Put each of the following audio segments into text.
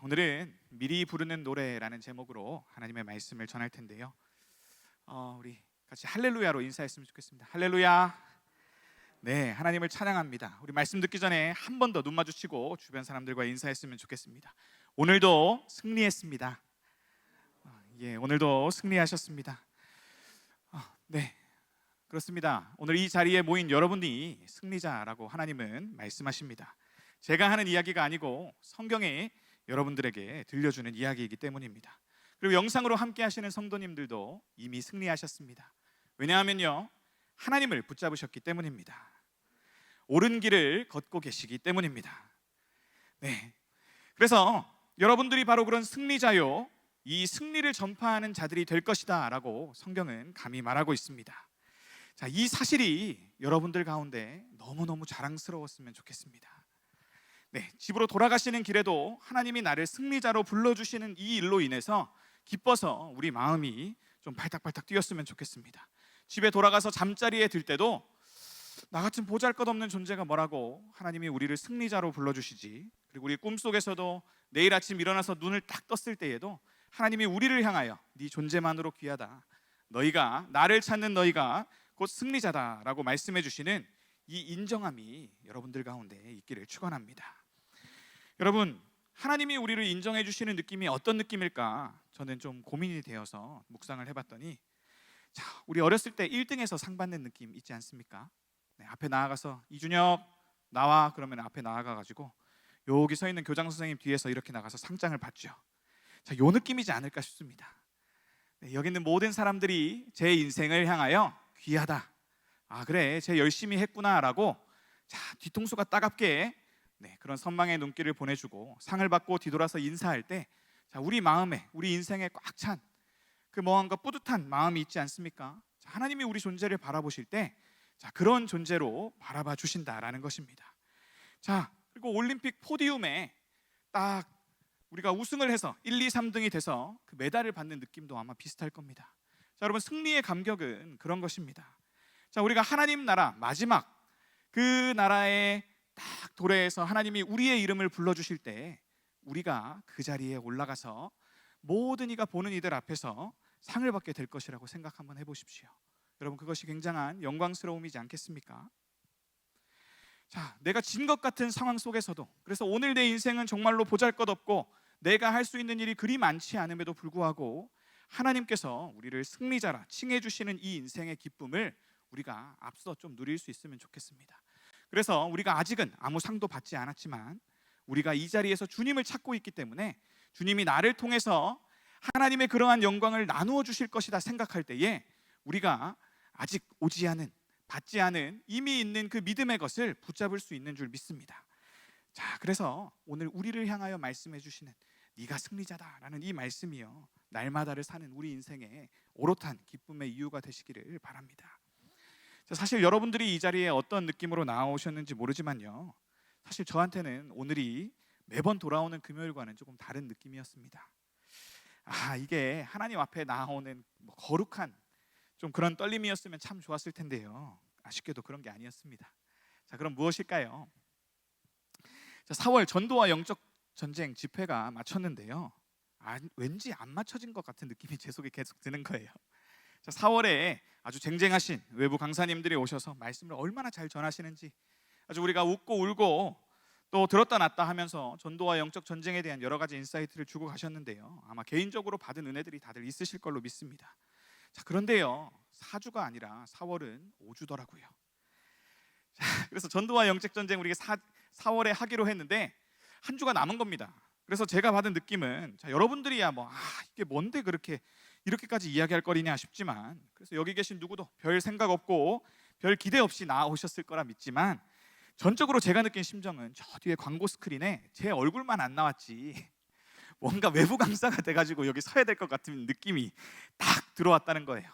오늘은 미리 부르는 노래라는 제목으로 하나님의 말씀을 전할 텐데요. 우리 같이 할렐루야로 인사했으면 좋겠습니다. 할렐루야. 네, 하나님을 찬양합니다. 우리 말씀 듣기 전에 한 번 더 눈 마주치고 주변 사람들과 인사했으면 좋겠습니다. 오늘도 승리했습니다. 오늘도 승리하셨습니다. 네, 그렇습니다. 오늘 이 자리에 모인 여러분이 승리자라고 하나님은 말씀하십니다. 제가 하는 이야기가 아니고 성경에 여러분들에게 들려주는 이야기이기 때문입니다. 그리고 영상으로 함께 하시는 성도님들도 이미 승리하셨습니다. 왜냐하면요, 하나님을 붙잡으셨기 때문입니다. 옳은 길을 걷고 계시기 때문입니다. 네, 그래서 여러분들이 바로 그런 승리자요, 이 승리를 전파하는 자들이 될 것이다 라고 성경은 감히 말하고 있습니다. 자, 이 사실이 여러분들 가운데 너무너무 자랑스러웠으면 좋겠습니다. 네, 집으로 돌아가시는 길에도 하나님이 나를 승리자로 불러주시는 이 일로 인해서 기뻐서 우리 마음이 좀 발딱발딱 뛰었으면 좋겠습니다. 집에 돌아가서 잠자리에 들 때도 나 같은 보잘것없는 존재가 뭐라고 하나님이 우리를 승리자로 불러주시지. 그리고 우리 꿈속에서도 내일 아침 일어나서 눈을 딱 떴을 때에도 하나님이 우리를 향하여 네 존재만으로 귀하다, 너희가 나를 찾는 너희가 곧 승리자다라고 말씀해 주시는 이 인정함이 여러분들 가운데 있기를 축원합니다. 여러분, 하나님이 우리를 인정해 주시는 느낌이 어떤 느낌일까? 저는 좀 고민이 되어서 묵상을 해봤더니, 자, 우리 어렸을 때 1등에서 상 받는 느낌 있지 않습니까? 네, 앞에 나아가서 이준혁 나와 그러면 앞에 나아가가지고 여기 서 있는 교장 선생님 뒤에서 이렇게 나가서 상장을 받죠. 자, 요 느낌이지 않을까 싶습니다. 네, 여기 있는 모든 사람들이 제 인생을 향하여 귀하다, 그래 쟤 열심히 했구나라고 자, 뒤통수가 따갑게 그런 선망의 눈길을 보내주고 상을 받고 뒤돌아서 인사할 때, 자, 우리 마음에, 우리 인생에 꽉 찬 그 무언가 뿌듯한 마음이 있지 않습니까? 자, 하나님이 우리 존재를 바라보실 때, 자, 그런 존재로 바라봐 주신다라는 것입니다. 자, 그리고 올림픽 포디움에 딱 우리가 우승을 해서 1, 2, 3등이 돼서 그 메달을 받는 느낌도 아마 비슷할 겁니다. 자, 여러분, 승리의 감격은 그런 것입니다. 자, 우리가 하나님 나라 마지막 그 나라의 딱 도래에서 하나님이 우리의 이름을 불러주실 때 우리가 그 자리에 올라가서 모든 이가 보는 이들 앞에서 상을 받게 될 것이라고 생각 한번 해보십시오. 여러분, 그것이 굉장한 영광스러움이지 않겠습니까? 자, 내가 진 것 같은 상황 속에서도, 그래서 오늘 내 인생은 정말로 보잘것없고 내가 할 수 있는 일이 그리 많지 않음에도 불구하고 하나님께서 우리를 승리자라 칭해 주시는 이 인생의 기쁨을 우리가 앞서 좀 누릴 수 있으면 좋겠습니다. 그래서 우리가 아직은 아무 상도 받지 않았지만 우리가 이 자리에서 주님을 찾고 있기 때문에 주님이 나를 통해서 하나님의 그러한 영광을 나누어 주실 것이다 생각할 때에 우리가 아직 오지 않은, 받지 않은 이미 있는 그 믿음의 것을 붙잡을 수 있는 줄 믿습니다. 자, 그래서 오늘 우리를 향하여 말씀해 주시는 네가 승리자다라는 이 말씀이요, 날마다를 사는 우리 인생의 오롯한 기쁨의 이유가 되시기를 바랍니다. 자, 사실 여러분들이 이 자리에 어떤 느낌으로 나오셨는지 모르지만요, 사실 저한테는 오늘이 매번 돌아오는 금요일과는 조금 다른 느낌이었습니다. 이게 하나님 앞에 나오는 거룩한 좀 그런 떨림이었으면 참 좋았을 텐데요, 아쉽게도 그런 게 아니었습니다. 자, 그럼 무엇일까요? 자, 4월 전도와 영적 전쟁 집회가 마쳤는데요, 왠지 안 맞춰진 것 같은 느낌이 제 속에 계속 드는 거예요. 자, 4월에 아주 쟁쟁하신 외부 강사님들이 오셔서 말씀을 얼마나 잘 전하시는지 아주 우리가 웃고 울고 또 들었다 놨다 하면서 전도와 영적 전쟁에 대한 여러 가지 인사이트를 주고 가셨는데요, 아마 개인적으로 받은 은혜들이 다들 있으실 걸로 믿습니다. 자, 그런데요, 4주가 아니라 4월은 5주더라고요. 자, 그래서 전도와 영적 전쟁 우리가 4월에 하기로 했는데 한 주가 남은 겁니다. 그래서 제가 받은 느낌은, 자, 여러분들이야 이게 뭔데 그렇게 이렇게까지 이야기할 거리냐 싶지만, 그래서 여기 계신 누구도 별 생각 없고 별 기대 없이 나오셨을 거라 믿지만, 전적으로 제가 느낀 심정은 저 뒤에 광고 스크린에 제 얼굴만 안 나왔지 뭔가 외부 강사가 돼가지고 여기 서야 될 것 같은 느낌이 딱 들어왔다는 거예요.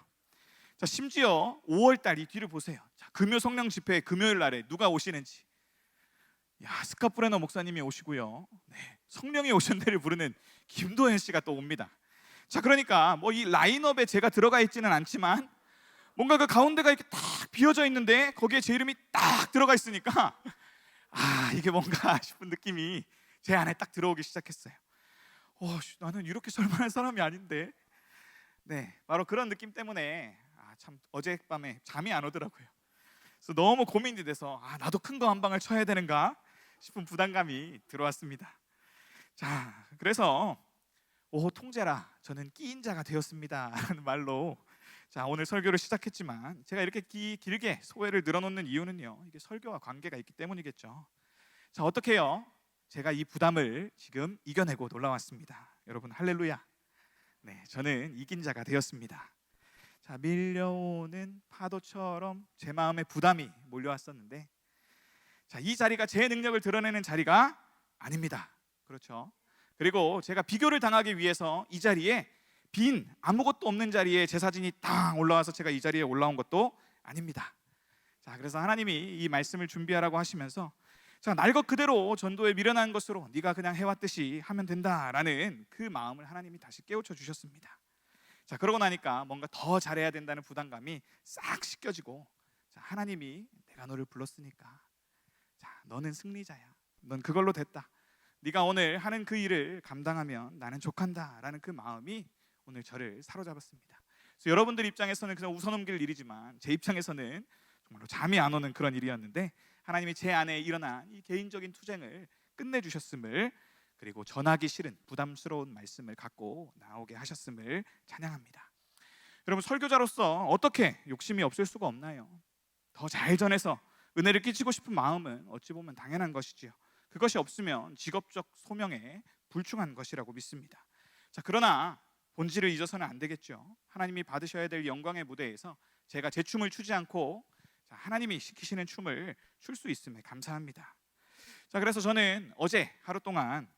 자, 심지어 5월달 이 뒤를 보세요. 자, 금요 성령 집회 금요일 날에 누가 오시는지, 스캇 브레너 목사님이 오시고요, 성령이 오신 데를 부르는 김도현 씨가 또 옵니다. 자, 그러니까 이 라인업에 제가 들어가 있지는 않지만 뭔가 그 가운데가 이렇게 딱 비어져 있는데 거기에 제 이름이 딱 들어가 있으니까 이게 뭔가 싶은 느낌이 제 안에 딱 들어오기 시작했어요. 나는 이렇게 설만한 사람이 아닌데. 네, 바로 그런 느낌 때문에 참 어젯밤에 잠이 안 오더라고요. 그래서 너무 고민이 돼서 나도 큰 거 한 방을 쳐야 되는가 싶은 부담감이 들어왔습니다. 자, 그래서 통제라 저는 끼인 자가 되었습니다 하는 말로 오늘 설교를 시작했지만, 제가 이렇게 길게 소회를 늘어놓는 이유는요, 이게 설교와 관계가 있기 때문이겠죠. 자, 어떻게 해요? 제가 이 부담을 지금 이겨내고 놀라왔습니다. 여러분 할렐루야. 네, 저는 이긴 자가 되었습니다. 자, 밀려오는 파도처럼 제 마음에 부담이 몰려왔었는데, 자, 이 자리가 제 능력을 드러내는 자리가 아닙니다. 그렇죠? 그리고 제가 비교를 당하기 위해서 이 자리에 빈 아무것도 없는 자리에 제 사진이 딱 올라와서 제가 이 자리에 올라온 것도 아닙니다. 자, 그래서 하나님이 이 말씀을 준비하라고 하시면서, 자, 날 것 그대로 전도에 미련한 것으로 네가 그냥 해왔듯이 하면 된다라는 그 마음을 하나님이 다시 깨우쳐 주셨습니다. 자, 그러고 나니까 뭔가 더 잘해야 된다는 부담감이 싹 씻겨지고, 자, 하나님이 내가 너를 불렀으니까, 자, 너는 승리자야. 넌 그걸로 됐다. 네가 오늘 하는 그 일을 감당하면 나는 족한다라는 그 마음이 오늘 저를 사로잡았습니다. 그래서 여러분들 입장에서는 그냥 웃어넘길 일이지만 제 입장에서는 정말로 잠이 안 오는 그런 일이었는데, 하나님이 제 안에 일어난 이 개인적인 투쟁을 끝내주셨음을, 그리고 전하기 싫은 부담스러운 말씀을 갖고 나오게 하셨음을 찬양합니다. 여러분, 설교자로서 어떻게 욕심이 없을 수가 없나요? 더 잘 전해서 은혜를 끼치고 싶은 마음은 어찌 보면 당연한 것이지요. 그것이 없으면 직업적 소명에 불충한 것이라고 믿습니다. 자, 그러나 본질을 잊어서는 안 되겠죠. 하나님이 받으셔야 될 영광의 무대에서 제가 제 춤을 추지 않고, 자, 하나님이 시키시는 춤을 출 수 있음에 감사합니다. 자, 그래서 저는 어제 하루 동안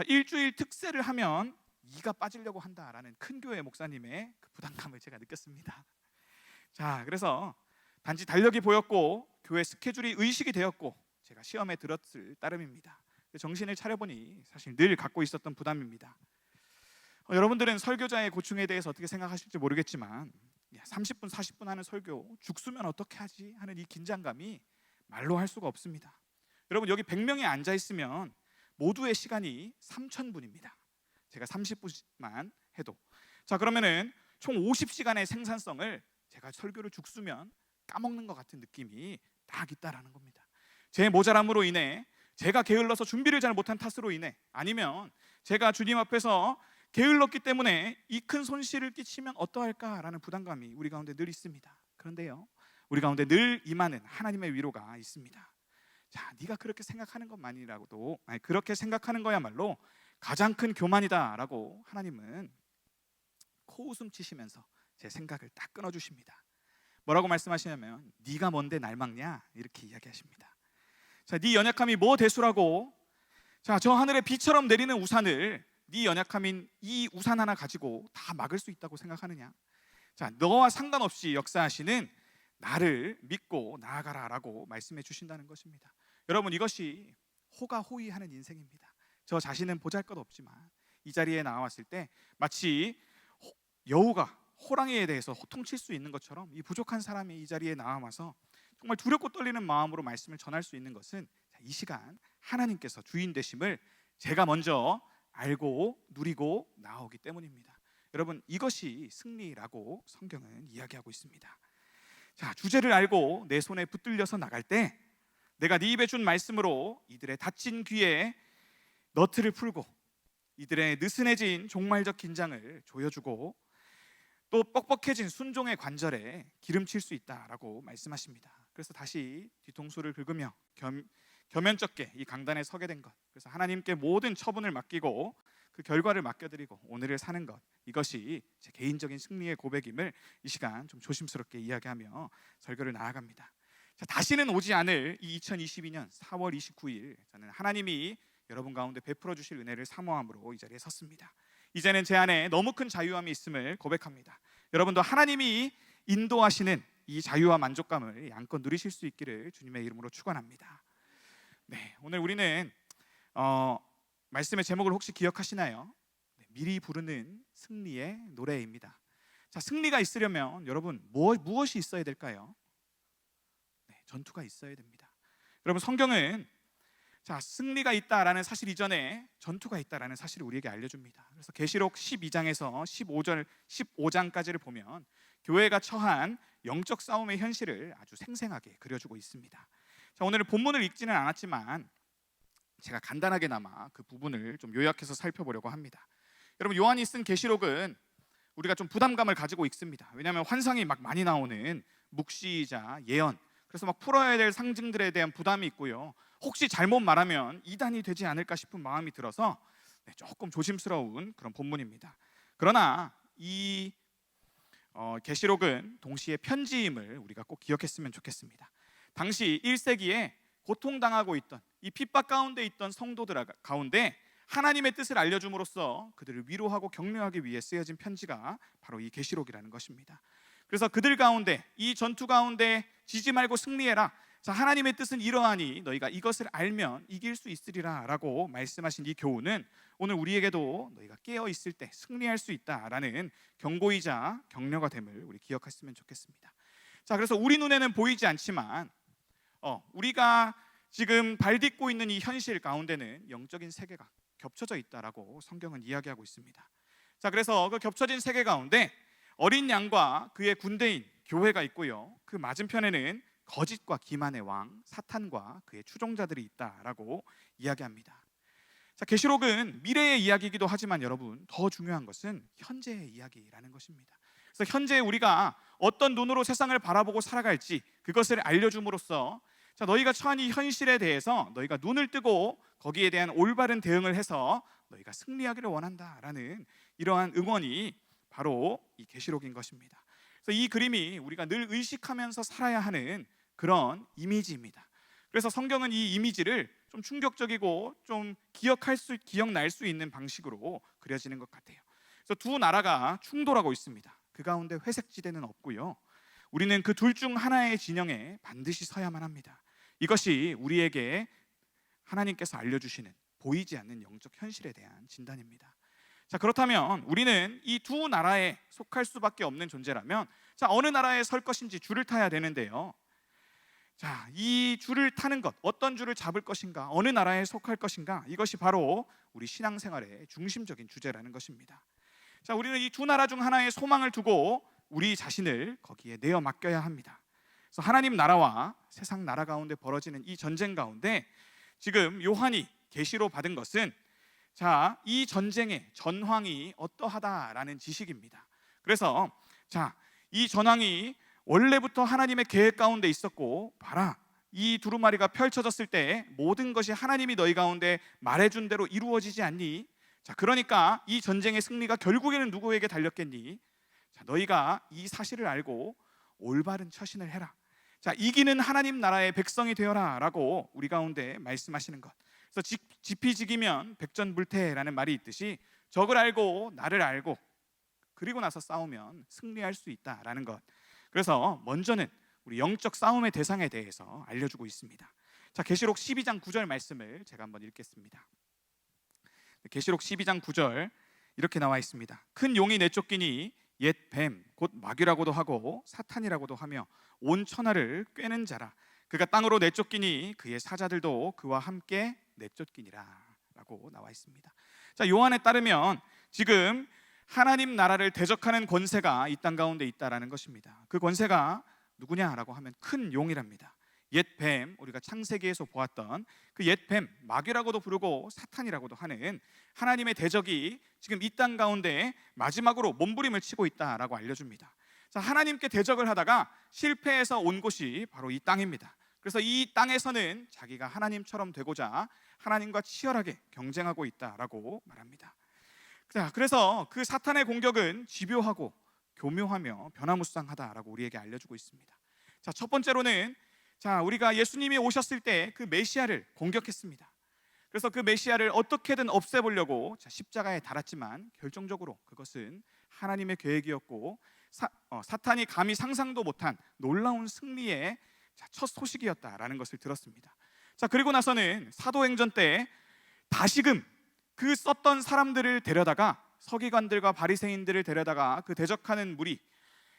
일주일 특세를 하면 이가 빠지려고 한다라는 큰 교회 목사님의 그 부담감을 제가 느꼈습니다. 자, 그래서 단지 달력이 보였고 교회 스케줄이 의식이 되었고 제가 시험에 들었을 따름입니다. 정신을 차려보니 사실 늘 갖고 있었던 부담입니다. 여러분들은 설교자의 고충에 대해서 어떻게 생각하실지 모르겠지만, 30분 40분 하는 설교 죽수면 어떻게 하지 하는 이 긴장감이 말로 할 수가 없습니다. 여러분, 여기 100명이 앉아 있으면 모두의 시간이 3,000분입니다. 제가 30분만 해도, 자, 그러면은 총 50시간의 생산성을 제가 설교를 죽수면 까먹는 것 같은 느낌이 딱 있다라는 겁니다. 제 모자람으로 인해, 제가 게을러서 준비를 잘 못한 탓으로 인해, 아니면 제가 주님 앞에서 게을렀기 때문에 이 큰 손실을 끼치면 어떠할까라는 부담감이 우리 가운데 늘 있습니다. 그런데요, 우리 가운데 늘 임하는 하나님의 위로가 있습니다. 자, 네가 그렇게 생각하는 것만이라고도, 그렇게 생각하는 거야말로 가장 큰 교만이다라고 하나님은 코웃음 치시면서 제 생각을 딱 끊어주십니다. 뭐라고 말씀하시냐면, 네가 뭔데 날 막냐 이렇게 이야기하십니다. 자, 네 연약함이 뭐 대수라고? 자, 저 하늘에 비처럼 내리는 우산을 네 연약함인 이 우산 하나 가지고 다 막을 수 있다고 생각하느냐? 자, 너와 상관없이 역사하시는 나를 믿고 나아가라라고 말씀해 주신다는 것입니다. 여러분, 이것이 호가호위하는 인생입니다. 저 자신은 보잘것없지만 이 자리에 나왔을 때 마치 여우가 호랑이에 대해서 호통칠 수 있는 것처럼, 이 부족한 사람이 이 자리에 나와서 정말 두렵고 떨리는 마음으로 말씀을 전할 수 있는 것은, 이 시간 하나님께서 주인 되심을 제가 먼저 알고 누리고 나오기 때문입니다. 여러분, 이것이 승리라고 성경은 이야기하고 있습니다. 자, 주제를 알고 내 손에 붙들려서 나갈 때, 내가 네 입에 준 말씀으로 이들의 다친 귀에 너트를 풀고 이들의 느슨해진 종말적 긴장을 조여주고 또 뻑뻑해진 순종의 관절에 기름칠 수 있다라고 말씀하십니다. 그래서 다시 뒤통수를 긁으며 겸연쩍게 이 강단에 서게 된 것, 그래서 하나님께 모든 처분을 맡기고 그 결과를 맡겨드리고 오늘을 사는 것, 이것이 제 개인적인 승리의 고백임을 이 시간 좀 조심스럽게 이야기하며 설교를 나아갑니다. 자, 다시는 오지 않을 이 2022년 4월 29일, 저는 하나님이 여러분 가운데 베풀어 주실 은혜를 사모함으로 이 자리에 섰습니다. 이제는 제 안에 너무 큰 자유함이 있음을 고백합니다. 여러분도 하나님이 인도하시는 이 자유와 만족감을 양껏 누리실 수 있기를 주님의 이름으로 축원합니다. 네, 오늘 우리는 말씀의 제목을 혹시 기억하시나요? 네, 미리 부르는 승리의 노래입니다. 자, 승리가 있으려면 여러분 무엇이 있어야 될까요? 네, 전투가 있어야 됩니다. 여러분, 성경은 자, 승리가 있다라는 사실 이전에 전투가 있다라는 사실을 우리에게 알려줍니다. 그래서 계시록 12장에서 15장까지를 보면 교회가 처한 영적 싸움의 현실을 아주 생생하게 그려주고 있습니다. 자, 오늘 본문을 읽지는 않았지만 제가 간단하게나마 그 부분을 좀 요약해서 살펴보려고 합니다. 여러분, 요한이 쓴 계시록은 우리가 좀 부담감을 가지고 읽습니다. 왜냐하면 환상이 막 많이 나오는 묵시이자 예언, 그래서 막 풀어야 될 상징들에 대한 부담이 있고요. 혹시 잘못 말하면 이단이 되지 않을까 싶은 마음이 들어서 조금 조심스러운 그런 본문입니다. 그러나 이 계시록은 동시에 편지임을 우리가 꼭 기억했으면 좋겠습니다. 당시 1세기에 고통당하고 있던 이 핍박 가운데 있던 성도들 가운데 하나님의 뜻을 알려줌으로써 그들을 위로하고 격려하기 위해 쓰여진 편지가 바로 이 계시록이라는 것입니다. 그래서 그들 가운데, 이 전투 가운데 지지 말고 승리해라. 자, 하나님의 뜻은 이러하니 너희가 이것을 알면 이길 수 있으리라 라고 말씀하신 이 교훈은 오늘 우리에게도 너희가 깨어 있을 때 승리할 수 있다라는 경고이자 격려가 됨을 우리 기억했으면 좋겠습니다. 자, 그래서 우리 눈에는 보이지 않지만 우리가 지금 발딛고 있는 이 현실 가운데는 영적인 세계가 겹쳐져 있다라고 성경은 이야기하고 있습니다. 자, 그래서 그 겹쳐진 세계 가운데 어린 양과 그의 군대인 교회가 있고요, 그 맞은편에는 거짓과 기만의 왕 사탄과 그의 추종자들이 있다라고 이야기합니다. 자, 계시록은 미래의 이야기이기도 하지만 여러분, 더 중요한 것은 현재의 이야기라는 것입니다. 그래서 현재 우리가 어떤 눈으로 세상을 바라보고 살아갈지 그것을 알려줌으로써 자, 너희가 처한 이 현실에 대해서 너희가 눈을 뜨고 거기에 대한 올바른 대응을 해서 너희가 승리하기를 원한다라는 이러한 응원이 바로 이 계시록인 것입니다. 그래서 이 그림이 우리가 늘 의식하면서 살아야 하는 그런 이미지입니다. 그래서 성경은 이 이미지를 좀 충격적이고 좀 기억날 수 있는 방식으로 그려지는 것 같아요. 그래서 두 나라가 충돌하고 있습니다. 그 가운데 회색 지대는 없고요, 우리는 그 둘 중 하나의 진영에 반드시 서야만 합니다. 이것이 우리에게 하나님께서 알려주시는 보이지 않는 영적 현실에 대한 진단입니다. 자, 그렇다면 우리는 이 두 나라에 속할 수밖에 없는 존재라면 자, 어느 나라에 설 것인지 줄을 타야 되는데요. 자, 이 줄을 타는 것, 어떤 줄을 잡을 것인가, 어느 나라에 속할 것인가, 이것이 바로 우리 신앙생활의 중심적인 주제라는 것입니다. 자, 우리는 이 두 나라 중 하나의 소망을 두고 우리 자신을 거기에 내어 맡겨야 합니다. 그래서 하나님 나라와 세상 나라 가운데 벌어지는 이 전쟁 가운데 지금 요한이 계시로 받은 것은 자, 이 전쟁의 전황이 어떠하다라는 지식입니다. 그래서 자, 이 전황이 원래부터 하나님의 계획 가운데 있었고, 봐라, 이 두루마리가 펼쳐졌을 때 모든 것이 하나님이 너희 가운데 말해준 대로 이루어지지 않니? 자, 그러니까 이 전쟁의 승리가 결국에는 누구에게 달렸겠니? 자, 너희가 이 사실을 알고 올바른 처신을 해라. 자, 이기는 하나님 나라의 백성이 되어라 라고 우리 가운데 말씀하시는 것. 그래서 지피지기면 백전불태라는 말이 있듯이 적을 알고 나를 알고 그리고 나서 싸우면 승리할 수 있다라는 것. 그래서 먼저는 우리 영적 싸움의 대상에 대해서 알려주고 있습니다. 자, 계시록 12장 9절 말씀을 제가 한번 읽겠습니다. 계시록 12장 9절 이렇게 나와 있습니다. 큰 용이 내쫓기니 옛 뱀 곧 마귀라고도 하고 사탄이라고도 하며 온 천하를 꿰는 자라. 그가 땅으로 내쫓기니 그의 사자들도 그와 함께 내쫓기니라 라고 나와 있습니다. 자, 요한에 따르면 지금 하나님 나라를 대적하는 권세가 이 땅 가운데 있다라는 것입니다. 그 권세가 누구냐라고 하면 큰 용이랍니다. 옛 뱀, 우리가 창세기에서 보았던 그 옛 뱀, 마귀라고도 부르고 사탄이라고도 하는 하나님의 대적이 지금 이 땅 가운데 마지막으로 몸부림을 치고 있다라고 알려줍니다. 자, 하나님께 대적을 하다가 실패해서 온 곳이 바로 이 땅입니다. 그래서 이 땅에서는 자기가 하나님처럼 되고자 하나님과 치열하게 경쟁하고 있다라고 말합니다. 자, 그래서 그 사탄의 공격은 집요하고 교묘하며 변화무쌍하다라고 우리에게 알려주고 있습니다. 자, 첫 번째로는 자, 우리가 예수님이 오셨을 때 그 메시아를 공격했습니다. 그래서 그 메시아를 어떻게든 없애보려고 십자가에 달았지만 결정적으로 그것은 하나님의 계획이었고 사탄이 감히 상상도 못한 놀라운 승리의 첫 소식이었다라는 것을 들었습니다. 자, 그리고 나서는 사도행전 때 다시금 그 썼던 사람들을 데려다가 서기관들과 바리새인들을 데려다가 그 대적하는 무리,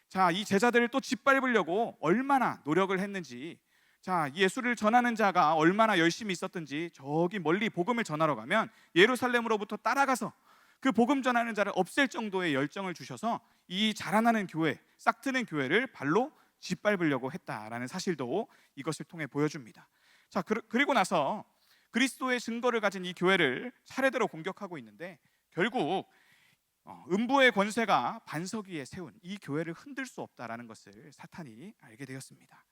자, 이 제자들을 또 짓밟으려고 얼마나 노력을 했는지 자, 예수를 전하는 자가 얼마나 열심히 있었든지 저기 멀리 복음을 전하러 가면 예루살렘으로부터 따라가서 그 복음 전하는 자를 없앨 정도의 열정을 주셔서 이 자라나는 교회, 싹트는 교회를 발로 짓밟으려고 했다라는 사실도 이것을 통해 보여줍니다. 자, 그리고 나서 그리스도의 증거를 가진 이 교회를 차례대로 공격하고 있는데, 결국 음부의 권세가 반석 위에 세운 이 교회를 흔들 수 없다라는 것을 사탄이 알게 되었습니다.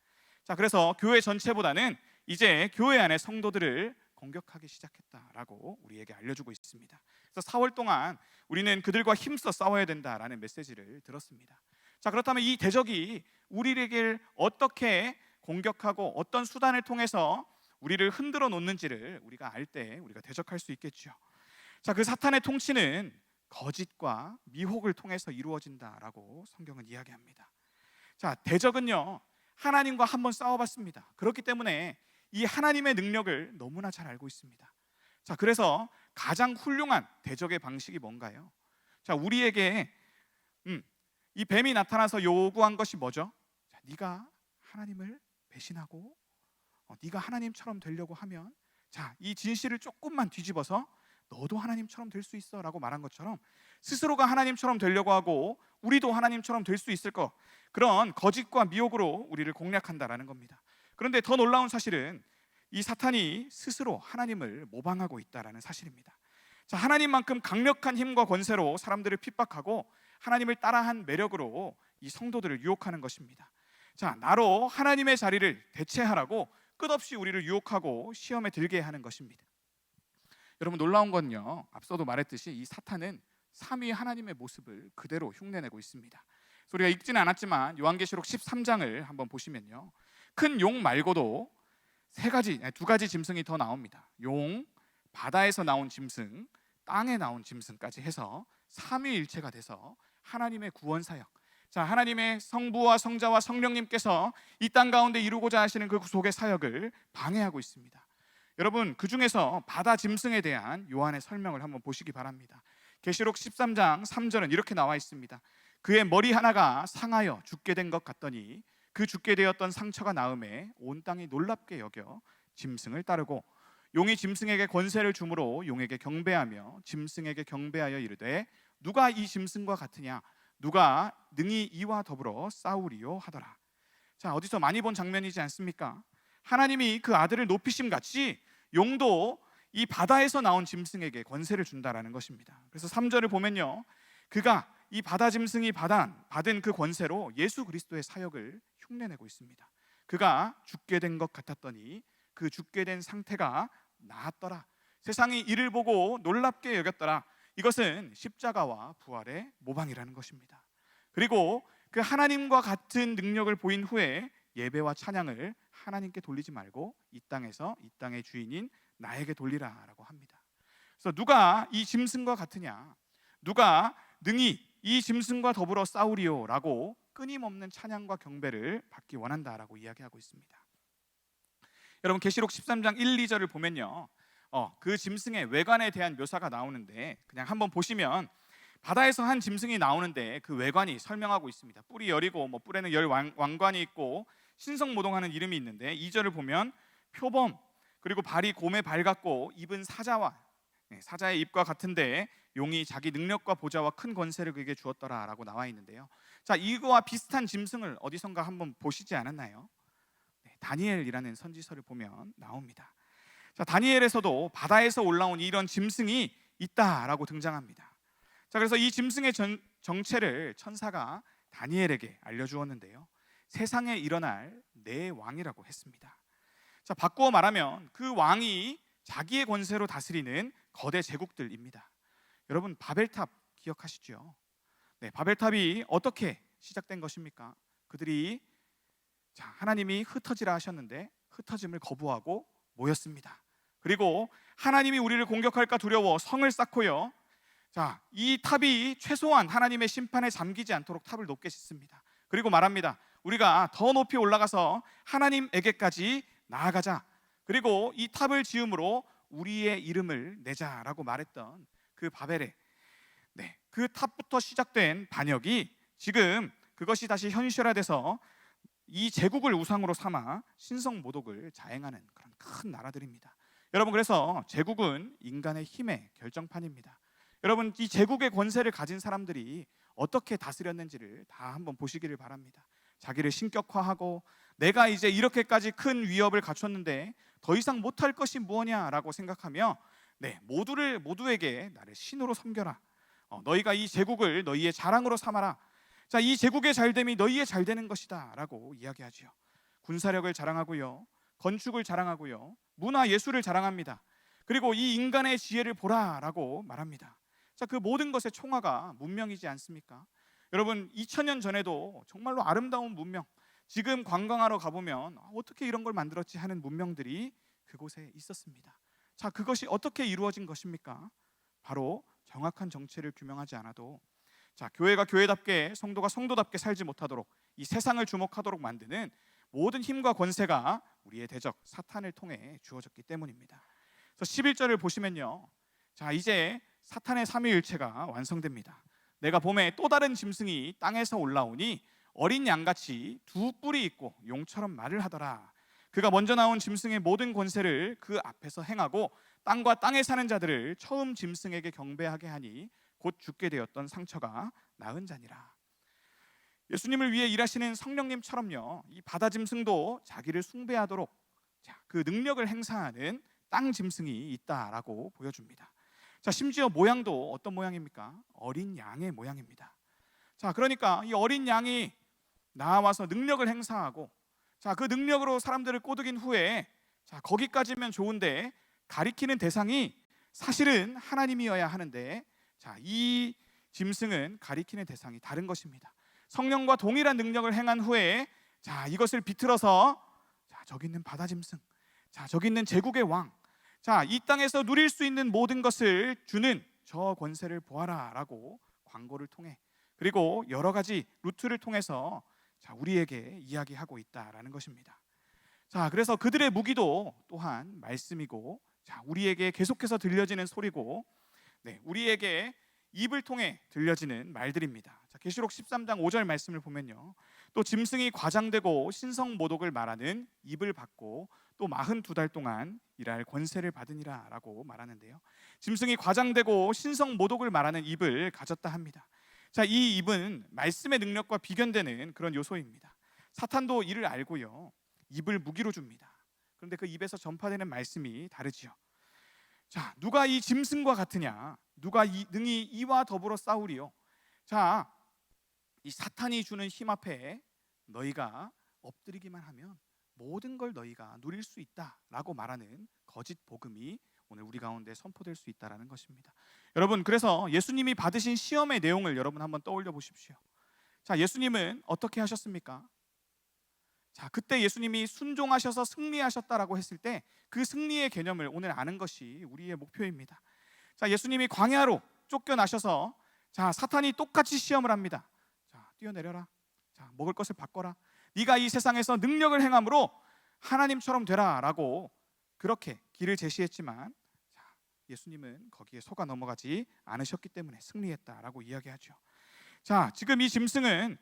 자, 그래서 교회 전체보다는 이제 교회 안의 성도들을 공격하기 시작했다라고 우리에게 알려주고 있습니다. 그래서 4월 동안 우리는 그들과 힘써 싸워야 된다라는 메시지를 들었습니다. 자, 그렇다면 이 대적이 우리에게 어떻게 공격하고 어떤 수단을 통해서 우리를 흔들어 놓는지를 우리가 알 때 우리가 대적할 수 있겠죠. 자, 그 사탄의 통치는 거짓과 미혹을 통해서 이루어진다라고 성경은 이야기합니다. 자, 대적은요, 하나님과 한번 싸워봤습니다. 그렇기 때문에 이 하나님의 능력을 너무나 잘 알고 있습니다. 자, 그래서 가장 훌륭한 대적의 방식이 뭔가요? 자, 우리에게 이 뱀이 나타나서 요구한 것이 뭐죠? 자, 네가 하나님을 배신하고 네가 하나님처럼 되려고 하면, 자, 이 진실을 조금만 뒤집어서 너도 하나님처럼 될 수 있어 라고 말한 것처럼 스스로가 하나님처럼 되려고 하고 우리도 하나님처럼 될 수 있을 것, 그런 거짓과 미혹으로 우리를 공략한다라는 겁니다. 그런데 더 놀라운 사실은 이 사탄이 스스로 하나님을 모방하고 있다라는 사실입니다. 자, 하나님만큼 강력한 힘과 권세로 사람들을 핍박하고 하나님을 따라한 매력으로 이 성도들을 유혹하는 것입니다. 자, 나로 하나님의 자리를 대체하라고 끝없이 우리를 유혹하고 시험에 들게 하는 것입니다. 여러분, 놀라운 건요, 앞서도 말했듯이 이 사탄은 삼위 하나님의 모습을 그대로 흉내내고 있습니다. 우리가 읽지는 않았지만 요한계시록 13장을 한번 보시면요, 큰 용 말고도 두 가지 짐승이 더 나옵니다. 용, 바다에서 나온 짐승, 땅에 나온 짐승까지 해서 삼위일체가 돼서 하나님의 구원 사역, 자, 하나님의 성부와 성자와 성령님께서 이 땅 가운데 이루고자 하시는 그 구속의 사역을 방해하고 있습니다. 여러분, 그 중에서 바다 짐승에 대한 요한의 설명을 한번 보시기 바랍니다. 계시록 13장 3절은 이렇게 나와 있습니다. 그의 머리 하나가 상하여 죽게 된 것 같더니 그 죽게 되었던 상처가 나음에 온 땅이 놀랍게 여겨 짐승을 따르고 용이 짐승에게 권세를 주므로 용에게 경배하며 짐승에게 경배하여 이르되 누가 이 짐승과 같으냐, 누가 능히 이와 더불어 싸우리요 하더라. 자, 어디서 많이 본 장면이지 않습니까? 하나님이 그 아들을 높이심 같이 용도 이 바다에서 나온 짐승에게 권세를 준다라는 것입니다. 그래서 3절을 보면요, 그가 이 바다 짐승이 받은 그 권세로 예수 그리스도의 사역을 흉내내고 있습니다. 그가 죽게 된 것 같았더니 그 죽게 된 상태가 나았더라. 세상이 이를 보고 놀랍게 여겼더라. 이것은 십자가와 부활의 모방이라는 것입니다. 그리고 그 하나님과 같은 능력을 보인 후에 예배와 찬양을 하나님께 돌리지 말고 이 땅에서 이 땅의 주인인 나에게 돌리라라고 합니다. 그래서 누가 이 짐승과 같으냐, 누가 능히 이 짐승과 더불어 싸우리요라고 끊임없는 찬양과 경배를 받기 원한다라고 이야기하고 있습니다. 여러분, 계시록 13장 1, 2절을 보면요, 그 짐승의 외관에 대한 묘사가 나오는데, 그냥 한번 보시면 바다에서 한 짐승이 나오는데 그 외관이 설명하고 있습니다. 뿔이 열이고 뿔에는 열 왕관이 있고 신성모동하는 이름이 있는데, 2절을 보면 표범, 그리고 발이 곰의 발 같고 입은 사자의 입과 같은데 용이 자기 능력과 보좌와 큰 권세를 그에게 주었더라라고 나와 있는데요. 자, 이거와 비슷한 짐승을 어디선가 한번 보시지 않았나요? 다니엘이라는 선지서를 보면 나옵니다. 자, 다니엘에서도 바다에서 올라온 이런 짐승이 있다라고 등장합니다. 자, 그래서 이 짐승의 정체를 천사가 다니엘에게 알려주었는데요, 세상에 일어날 내 왕이라고 했습니다. 자, 바꾸어 말하면 그 왕이 자기의 권세로 다스리는 거대 제국들입니다. 여러분, 바벨탑 기억하시죠? 네, 바벨탑이 어떻게 시작된 것입니까? 그들이 하나님이 흩어지라 하셨는데 흩어짐을 거부하고 모였습니다. 그리고 하나님이 우리를 공격할까 두려워 성을 쌓고요, 자, 이 탑이 최소한 하나님의 심판에 잠기지 않도록 탑을 높게 짓습니다. 그리고 말합니다. 우리가 더 높이 올라가서 하나님에게까지 나아가자. 그리고 이 탑을 지음으로 우리의 이름을 내자라고 말했던 그 바벨의 그 탑부터 시작된 반역이 지금 그것이 다시 현실화돼서 이 제국을 우상으로 삼아 신성 모독을 자행하는 그런 큰 나라들입니다. 여러분, 그래서 제국은 인간의 힘의 결정판입니다. 여러분, 이 제국의 권세를 가진 사람들이 어떻게 다스렸는지를 다 한번 보시기를 바랍니다. 자기를 신격화하고 내가 이제 이렇게까지 큰 위협을 갖췄는데 더 이상 못할 것이 무엇냐라고 생각하며 모두에게 나를 신으로 섬겨라. 너희가 이 제국을 너희의 자랑으로 삼아라. 자, 이 제국의 잘됨이 너희의 잘되는 것이다 라고 이야기하지요. 군사력을 자랑하고요, 건축을 자랑하고요, 문화 예술을 자랑합니다. 그리고 이 인간의 지혜를 보라라고 말합니다. 자, 그 모든 것의 총화가 문명이지 않습니까? 여러분, 2000년 전에도 정말로 아름다운 문명, 지금 관광하러 가보면 어떻게 이런 걸 만들었지 하는 문명들이 그곳에 있었습니다. 자, 그것이 어떻게 이루어진 것입니까? 바로 정확한 정체를 규명하지 않아도 교회가 교회답게, 성도가 성도답게 살지 못하도록, 이 세상을 주목하도록 만드는 모든 힘과 권세가 우리의 대적 사탄을 통해 주어졌기 때문입니다. 그래서 11절을 보시면요, 자, 이제 사탄의 삼위일체가 완성됩니다. 내가 봄에 또 다른 짐승이 땅에서 올라오니 어린 양같이 두 뿔이 있고 용처럼 말을 하더라. 그가 먼저 나온 짐승의 모든 권세를 그 앞에서 행하고 땅과 땅에 사는 자들을 처음 짐승에게 경배하게 하니 곧 죽게 되었던 상처가 나은 자니라. 예수님을 위해 일하시는 성령님처럼요, 이 바다 짐승도 자기를 숭배하도록 그 능력을 행사하는 땅 짐승이 있다라고 보여줍니다. 자, 심지어 모양도 어떤 모양입니까? 어린 양의 모양입니다. 자, 그러니까 이 어린 양이 나와서 능력을 행사하고, 자, 그 능력으로 사람들을 꼬드긴 후에, 자, 거기까지면 좋은데 가리키는 대상이 사실은 하나님이어야 하는데, 자, 이 짐승은 가리키는 대상이 다른 것입니다. 성령과 동일한 능력을 행한 후에, 자, 이것을 비틀어서, 자, 저기 있는 바다 짐승, 자, 저기 있는 제국의 왕, 자, 이 땅에서 누릴 수 있는 모든 것을 주는 저 권세를 보아라라고 광고를 통해, 그리고 여러 가지 루트를 통해서, 자, 우리에게 이야기하고 있다라는 것입니다. 자, 그래서 그들의 무기도 또한 말씀이고, 자, 우리에게 계속해서 들려지는 소리고, 우리에게 입을 통해 들려지는 말들입니다. 자, 계시록 13장 5절 말씀을 보면요, 또 짐승이 과장되고 신성 모독을 말하는 입을 받고 또 42달 동안 일할 권세를 받으니라 라고 말하는데요, 짐승이 과장되고 신성 모독을 말하는 입을 가졌다 합니다. 자, 이 입은 말씀의 능력과 비견되는 그런 요소입니다. 사탄도 이를 알고요, 입을 무기로 줍니다. 그런데 그 입에서 전파되는 말씀이 다르지요. 자, 누가 이 짐승과 같으냐? 누가 능히 이와 더불어 싸우리요? 자, 이 사탄이 주는 힘 앞에 너희가 엎드리기만 하면 모든 걸 너희가 누릴 수 있다라고 말하는 거짓 복음이 오늘 우리 가운데 선포될 수 있다라는 것입니다. 여러분, 그래서 예수님이 받으신 시험의 내용을 여러분 한번 떠올려 보십시오. 자, 예수님은 어떻게 하셨습니까? 자, 그때 예수님이 순종하셔서 승리하셨다라고 했을 때 그 승리의 개념을 오늘 아는 것이 우리의 목표입니다. 자, 예수님이 광야로 쫓겨나셔서, 자, 사탄이 똑같이 시험을 합니다. 자, 뛰어내려라. 자, 먹을 것을 바꿔라. 네가 이 세상에서 능력을 행함으로 하나님처럼 되라라고 그렇게 길을 제시했지만, 자, 예수님은 거기에 속아 넘어가지 않으셨기 때문에 승리했다라고 이야기하죠. 자, 지금 이 짐승은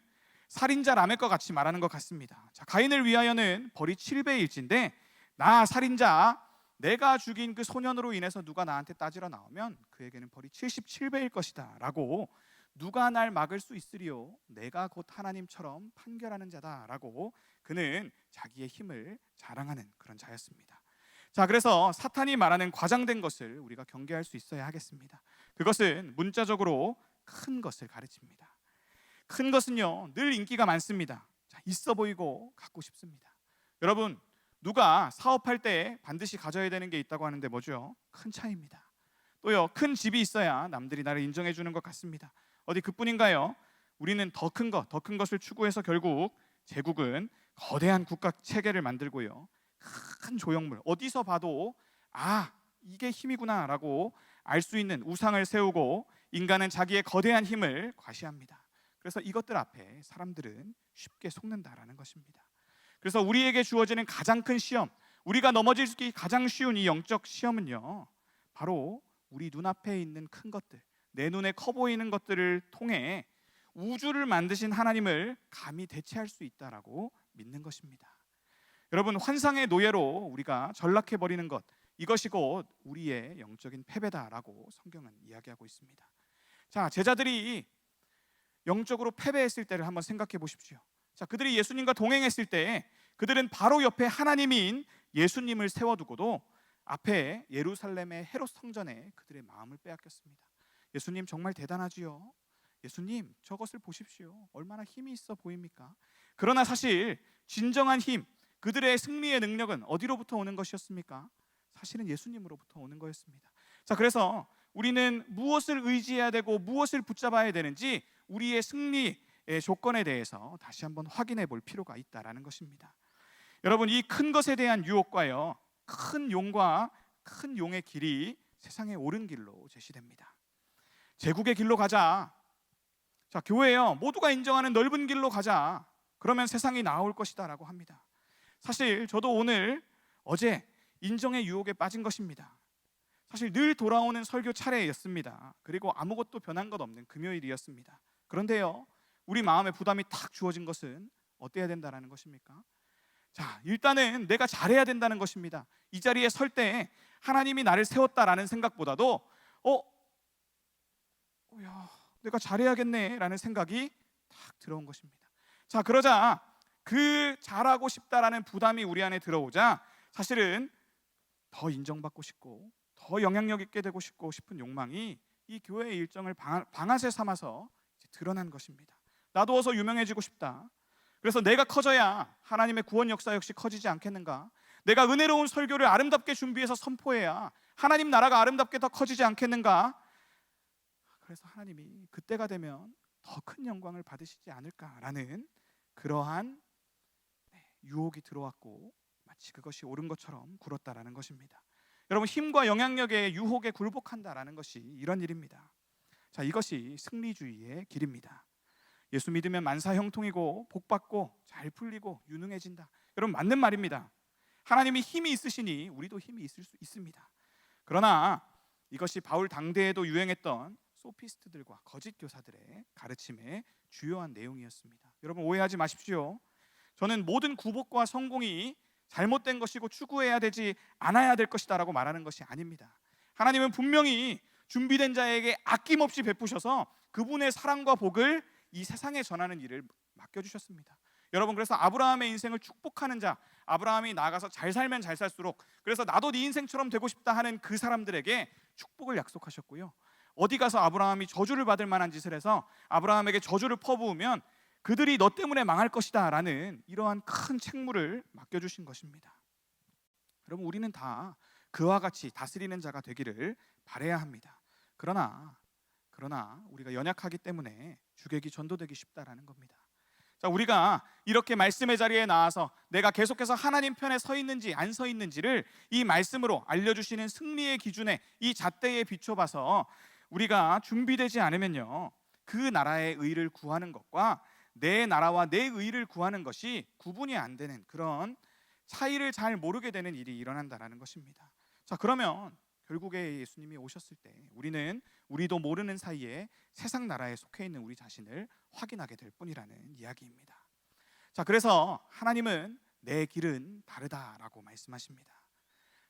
살인자 라멕과 같이 말하는 것 같습니다. 자, 가인을 위하여는 벌이 7배일진데 나 살인자, 내가 죽인 그 소년으로 인해서 누가 나한테 따지러 나오면 그에게는 벌이 77배일 것이다 라고, 누가 날 막을 수 있으리요? 내가 곧 하나님처럼 판결하는 자다 라고 그는 자기의 힘을 자랑하는 그런 자였습니다. 자, 그래서 사탄이 말하는 과장된 것을 우리가 경계할 수 있어야 하겠습니다. 그것은 문자적으로 큰 것을 가르칩니다. 큰 것은요, 늘 인기가 많습니다. 자, 있어 보이고 갖고 싶습니다. 여러분, 누가 사업할 때 반드시 가져야 되는 게 있다고 하는데 뭐죠? 큰 차입니다. 또요, 큰 집이 있어야 남들이 나를 인정해 주는 것 같습니다. 어디 그뿐인가요? 우리는 더 큰 것을 추구해서 결국 제국은 거대한 국가 체계를 만들고요, 큰 조형물, 어디서 봐도 아, 이게 힘이구나 라고 알 수 있는 우상을 세우고, 인간은 자기의 거대한 힘을 과시합니다. 그래서 이것들 앞에 사람들은 쉽게 속는다라는 것입니다. 그래서 우리에게 주어지는 가장 큰 시험, 우리가 넘어지기 가장 쉬운 이 영적 시험은요, 바로 우리 눈앞에 있는 큰 것들, 내 눈에 커 보이는 것들을 통해 우주를 만드신 하나님을 감히 대체할 수 있다라고 믿는 것입니다. 여러분, 환상의 노예로 우리가 전락해 버리는 것, 이것이 곧 우리의 영적인 패배다라고 성경은 이야기하고 있습니다. 자, 제자들이 영적으로 패배했을 때를 한번 생각해 보십시오. 자, 그들이 예수님과 동행했을 때 그들은 바로 옆에 하나님인 예수님을 세워두고도 앞에 예루살렘의 헤롯 성전에 그들의 마음을 빼앗겼습니다. 예수님 정말 대단하지요. 예수님 저것을 보십시오. 얼마나 힘이 있어 보입니까? 그러나 사실 진정한 힘, 그들의 승리의 능력은 어디로부터 오는 것이었습니까? 사실은 예수님으로부터 오는 거였습니다. 자, 그래서 우리는 무엇을 의지해야 되고 무엇을 붙잡아야 되는지 우리의 승리의 조건에 대해서 다시 한번 확인해 볼 필요가 있다라는 것입니다. 여러분, 이 큰 것에 대한 유혹과요, 큰 용과 큰 용의 길이 세상의 옳은 길로 제시됩니다. 제국의 길로 가자. 자, 교회요, 모두가 인정하는 넓은 길로 가자. 그러면 세상이 나아올 것이다 라고 합니다. 사실 저도 어제 인정의 유혹에 빠진 것입니다. 사실 늘 돌아오는 설교 차례였습니다. 그리고 아무것도 변한 것 없는 금요일이었습니다. 그런데요, 우리 마음에 부담이 탁 주어진 것은 어때야 된다는 것입니까? 자, 일단은 내가 잘해야 된다는 것입니다. 이 자리에 설 때 하나님이 나를 세웠다라는 생각보다도 내가 잘해야겠네 라는 생각이 탁 들어온 것입니다. 자, 그러자 그 잘하고 싶다라는 부담이 우리 안에 들어오자 사실은 더 인정받고 싶고 더 영향력 있게 되고 싶은 욕망이 이 교회의 일정을 방아쇠 삼아서 드러난 것입니다. 나도 어서 유명해지고 싶다. 그래서 내가 커져야 하나님의 구원 역사 역시 커지지 않겠는가? 내가 은혜로운 설교를 아름답게 준비해서 선포해야 하나님 나라가 아름답게 더 커지지 않겠는가? 그래서 하나님이 그때가 되면 더 큰 영광을 받으시지 않을까라는 그러한 유혹이 들어왔고 마치 그것이 옳은 것처럼 굴었다라는 것입니다. 여러분, 힘과 영향력의 유혹에 굴복한다라는 것이 이런 일입니다. 자, 이것이 승리주의의 길입니다. 예수 믿으면 만사 형통이고 복받고 잘 풀리고 유능해진다. 여러분, 맞는 말입니다. 하나님이 힘이 있으시니 우리도 힘이 있을 수 있습니다. 그러나 이것이 바울 당대에도 유행했던 소피스트들과 거짓 교사들의 가르침의 주요한 내용이었습니다. 여러분, 오해하지 마십시오. 저는 모든 굴복과 성공이 잘못된 것이고 추구해야 되지 않아야 될 것이다 라고 말하는 것이 아닙니다. 하나님은 분명히 준비된 자에게 아낌없이 베푸셔서 그분의 사랑과 복을 이 세상에 전하는 일을 맡겨주셨습니다. 여러분, 그래서 아브라함의 인생을 축복하는 자, 아브라함이 나아가서 잘 살면 잘 살수록 그래서 나도 네 인생처럼 되고 싶다 하는 그 사람들에게 축복을 약속하셨고요, 어디 가서 아브라함이 저주를 받을 만한 짓을 해서 아브라함에게 저주를 퍼부으면 그들이 너 때문에 망할 것이다 라는 이러한 큰 책무를 맡겨주신 것입니다. 여러분, 우리는 다 그와 같이 다스리는 자가 되기를 바라야 합니다. 그러나 우리가 연약하기 때문에 주객이 전도되기 쉽다라는 겁니다. 자, 우리가 이렇게 말씀의 자리에 나와서 내가 계속해서 하나님 편에 서 있는지 안 서 있는지를 이 말씀으로 알려주시는 승리의 기준에 이 잣대에 비춰봐서 우리가 준비되지 않으면요, 그 나라의 의를 구하는 것과 내 나라와 내 의를 구하는 것이 구분이 안 되는 그런 차이를 잘 모르게 되는 일이 일어난다는 것입니다. 자, 그러면 결국에 예수님이 오셨을 때 우리도 모르는 사이에 세상 나라에 속해 있는 우리 자신을 확인하게 될 뿐이라는 이야기입니다. 자, 그래서 하나님은 내 길은 다르다라고 말씀하십니다.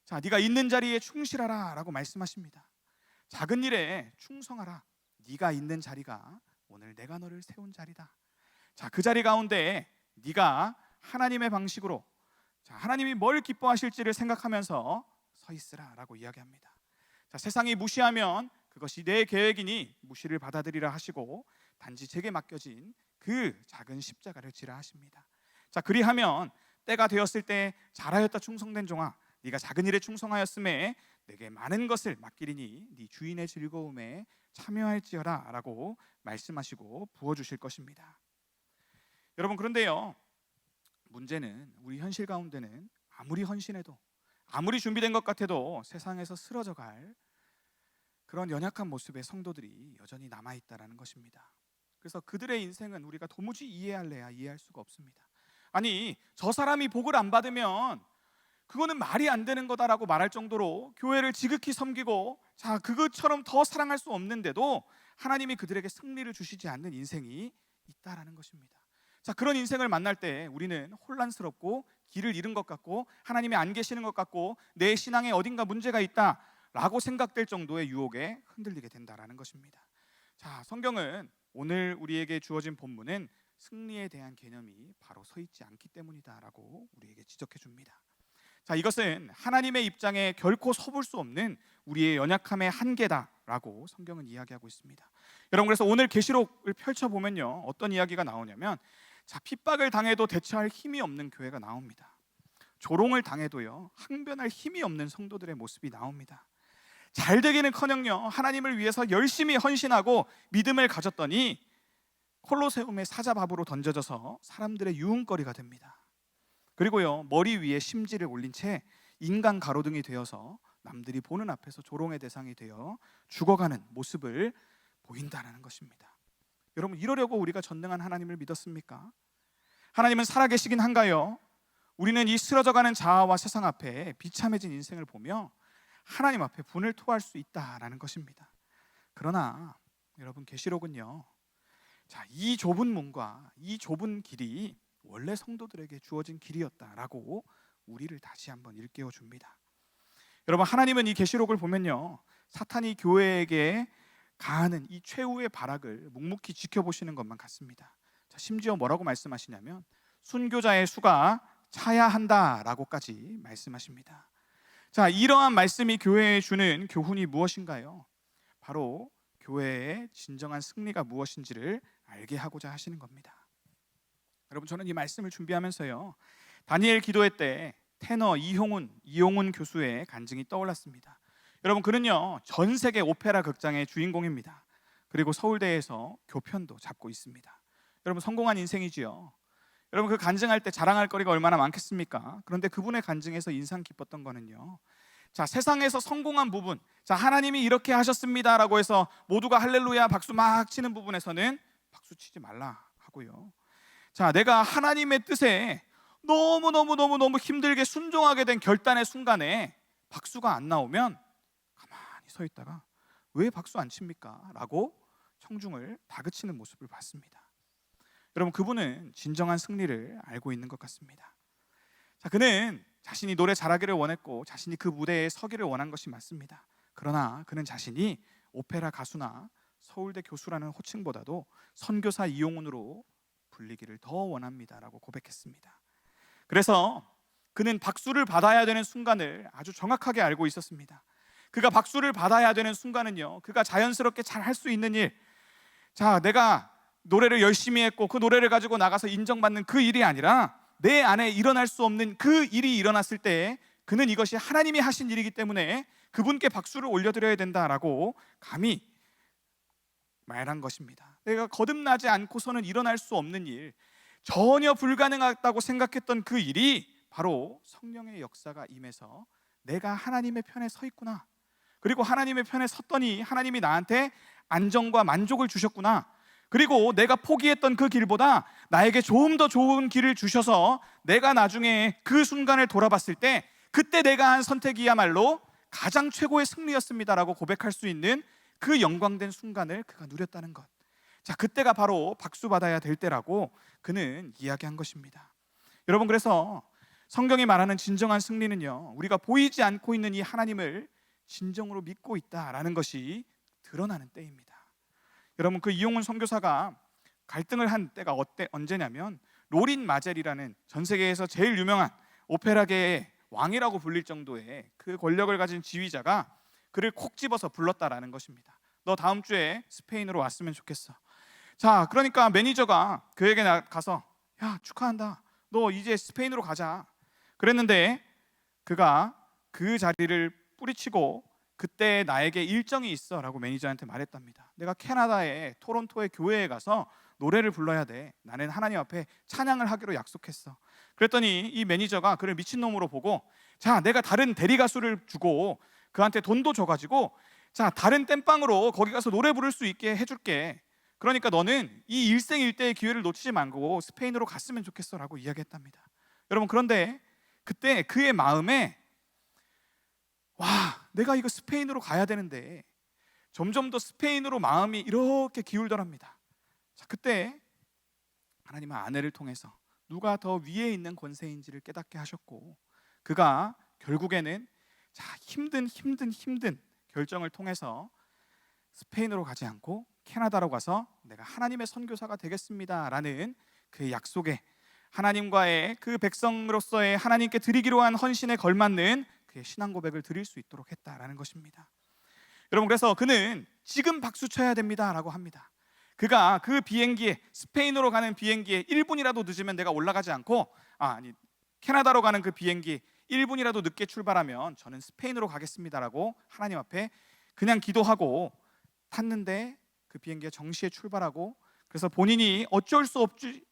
자, 네가 있는 자리에 충실하라라고 말씀하십니다. 작은 일에 충성하라. 네가 있는 자리가 오늘 내가 너를 세운 자리다. 자, 그 자리 가운데 네가 하나님의 방식으로, 자, 하나님이 뭘 기뻐하실지를 생각하면서 서 있으라라고 이야기합니다. 자, 세상이 무시하면 그것이 내 계획이니 무시를 받아들이라 하시고 단지 제게 맡겨진 그 작은 십자가를 지라 하십니다. 자, 그리하면 때가 되었을 때 잘하였다 충성된 종아, 네가 작은 일에 충성하였음에 내게 많은 것을 맡기리니 네 주인의 즐거움에 참여할지어라 라고 말씀하시고 부어주실 것입니다. 여러분, 그런데요, 문제는 우리 현실 가운데는 아무리 헌신해도 아무리 준비된 것 같아도 세상에서 쓰러져갈 그런 연약한 모습의 성도들이 여전히 남아있다는 것입니다. 그래서 그들의 인생은 우리가 도무지 이해할래야 이해할 수가 없습니다. 아니, 저 사람이 복을 안 받으면 그거는 말이 안 되는 거다라고 말할 정도로 교회를 지극히 섬기고, 자, 그것처럼 더 사랑할 수 없는데도 하나님이 그들에게 승리를 주시지 않는 인생이 있다라는 것입니다. 자, 그런 인생을 만날 때 우리는 혼란스럽고 길을 잃은 것 같고 하나님이 안 계시는 것 같고 내 신앙에 어딘가 문제가 있다라고 생각될 정도의 유혹에 흔들리게 된다라는 것입니다. 자, 성경은 오늘 우리에게 주어진 본문은 승리에 대한 개념이 바로 서 있지 않기 때문이다라고 우리에게 지적해 줍니다. 자, 이것은 하나님의 입장에 결코 서볼 수 없는 우리의 연약함의 한계다라고 성경은 이야기하고 있습니다. 여러분, 그래서 오늘 계시록을 펼쳐보면요, 어떤 이야기가 나오냐면, 자, 핍박을 당해도 대처할 힘이 없는 교회가 나옵니다. 조롱을 당해도요, 항변할 힘이 없는 성도들의 모습이 나옵니다. 잘 되기는커녕요, 하나님을 위해서 열심히 헌신하고 믿음을 가졌더니 콜로세움의 사자밥으로 던져져서 사람들의 유흥거리가 됩니다. 그리고요, 머리 위에 심지를 올린 채 인간 가로등이 되어서 남들이 보는 앞에서 조롱의 대상이 되어 죽어가는 모습을 보인다는 것입니다. 여러분, 이러려고 우리가 전능한 하나님을 믿었습니까? 하나님은 살아계시긴 한가요? 우리는 이 쓰러져가는 자아와 세상 앞에 비참해진 인생을 보며 하나님 앞에 분을 토할 수 있다라는 것입니다. 그러나 여러분, 계시록은요, 자, 이 좁은 문과 이 좁은 길이 원래 성도들에게 주어진 길이었다라고 우리를 다시 한번 일깨워 줍니다. 여러분, 하나님은 이 계시록을 보면요, 사탄이 교회에게 가하는 이 최후의 발악을 묵묵히 지켜보시는 것만 같습니다. 자, 심지어 뭐라고 말씀하시냐면 순교자의 수가 차야 한다라고까지 말씀하십니다. 자, 이러한 말씀이 교회에 주는 교훈이 무엇인가요? 바로 교회의 진정한 승리가 무엇인지를 알게 하고자 하시는 겁니다. 여러분, 저는 이 말씀을 준비하면서요, 다니엘 기도회 때 테너 이용훈 교수의 간증이 떠올랐습니다. 여러분, 그는요, 전 세계 오페라 극장의 주인공입니다. 그리고 서울대에서 교편도 잡고 있습니다. 여러분, 성공한 인생이지요. 여러분, 그 간증할 때 자랑할 거리가 얼마나 많겠습니까? 그런데 그분의 간증에서 인상 깊었던 거는요, 자, 세상에서 성공한 부분, 자, 하나님이 이렇게 하셨습니다라고 해서 모두가 할렐루야 박수 막 치는 부분에서는 박수 치지 말라 하고요, 자, 내가 하나님의 뜻에 너무 힘들게 순종하게 된 결단의 순간에 박수가 안 나오면 가만히 서 있다가 왜 박수 안 칩니까? 라고 청중을 다그치는 모습을 봤습니다. 여러분, 그분은 진정한 승리를 알고 있는 것 같습니다. 자, 그는 자신이 노래 잘하기를 원했고 자신이 그 무대에 서기를 원한 것이 맞습니다. 그러나 그는 자신이 오페라 가수나 서울대 교수라는 호칭보다도 선교사 이용훈으로 불리기를 더 원합니다라고 고백했습니다. 그래서 그는 박수를 받아야 되는 순간을 아주 정확하게 알고 있었습니다. 그가 박수를 받아야 되는 순간은요, 그가 자연스럽게 잘 할 수 있는 일, 자, 내가 노래를 열심히 했고 그 노래를 가지고 나가서 인정받는 그 일이 아니라 내 안에 일어날 수 없는 그 일이 일어났을 때 그는 이것이 하나님이 하신 일이기 때문에 그분께 박수를 올려드려야 된다라고 감히 말한 것입니다. 내가 거듭나지 않고서는 일어날 수 없는 일, 전혀 불가능하다고 생각했던 그 일이 바로 성령의 역사가 임해서 내가 하나님의 편에 서 있구나, 그리고 하나님의 편에 섰더니 하나님이 나한테 안정과 만족을 주셨구나, 그리고 내가 포기했던 그 길보다 나에게 조금 더 좋은 길을 주셔서 내가 나중에 그 순간을 돌아봤을 때 그때 내가 한 선택이야말로 가장 최고의 승리였습니다라고 고백할 수 있는 그 영광된 순간을 그가 누렸다는 것. 자, 그때가 바로 박수 받아야 될 때라고 그는 이야기한 것입니다. 여러분, 그래서 성경이 말하는 진정한 승리는요, 우리가 보이지 않고 있는 이 하나님을 진정으로 믿고 있다라는 것이 드러나는 때입니다. 여러분, 그 이용훈 선교사가 갈등을 한 때가 언제냐면 로린 마젤이라는 전 세계에서 제일 유명한 오페라계의 왕이라고 불릴 정도의 그 권력을 가진 지휘자가 그를 콕 집어서 불렀다라는 것입니다. 너 다음 주에 스페인으로 왔으면 좋겠어. 자, 그러니까 매니저가 그에게 가서 야, 축하한다, 너 이제 스페인으로 가자 그랬는데 그가 그 자리를 뿌리치고 그때 나에게 일정이 있어 라고 매니저한테 말했답니다. 내가 캐나다의 토론토의 교회에 가서 노래를 불러야 돼. 나는 하나님 앞에 찬양을 하기로 약속했어. 그랬더니 이 매니저가 그를 미친놈으로 보고, 자, 내가 다른 대리 가수를 주고 그한테 돈도 줘가지고 자, 다른 땜빵으로 거기 가서 노래 부를 수 있게 해줄게. 그러니까 너는 이 일생일대의 기회를 놓치지 말고 스페인으로 갔으면 좋겠어 라고 이야기했답니다. 여러분, 그런데 그때 그의 마음에 와, 내가 이거 스페인으로 가야 되는데 점점 더 스페인으로 마음이 이렇게 기울더랍니다. 자, 그때 하나님은 아내를 통해서 누가 더 위에 있는 권세인지를 깨닫게 하셨고, 그가 결국에는 힘든 결정을 통해서 스페인으로 가지 않고 캐나다로 가서 내가 하나님의 선교사가 되겠습니다 라는 그 약속에, 하나님과의 그 백성으로서의 하나님께 드리기로 한 헌신에 걸맞는 그의 신앙 고백을 드릴 수 있도록 했다라는 것입니다. 여러분, 그래서 그는 지금 박수 쳐야 됩니다 라고 합니다. 그가 그 비행기에, 스페인으로 가는 비행기에 1분이라도 늦으면 내가 올라가지 않고, 캐나다로 가는 그 비행기 1분이라도 늦게 출발하면 저는 스페인으로 가겠습니다라고 하나님 앞에 그냥 기도하고 탔는데, 그 비행기가 정시에 출발하고, 그래서 본인이 어쩔 수 없이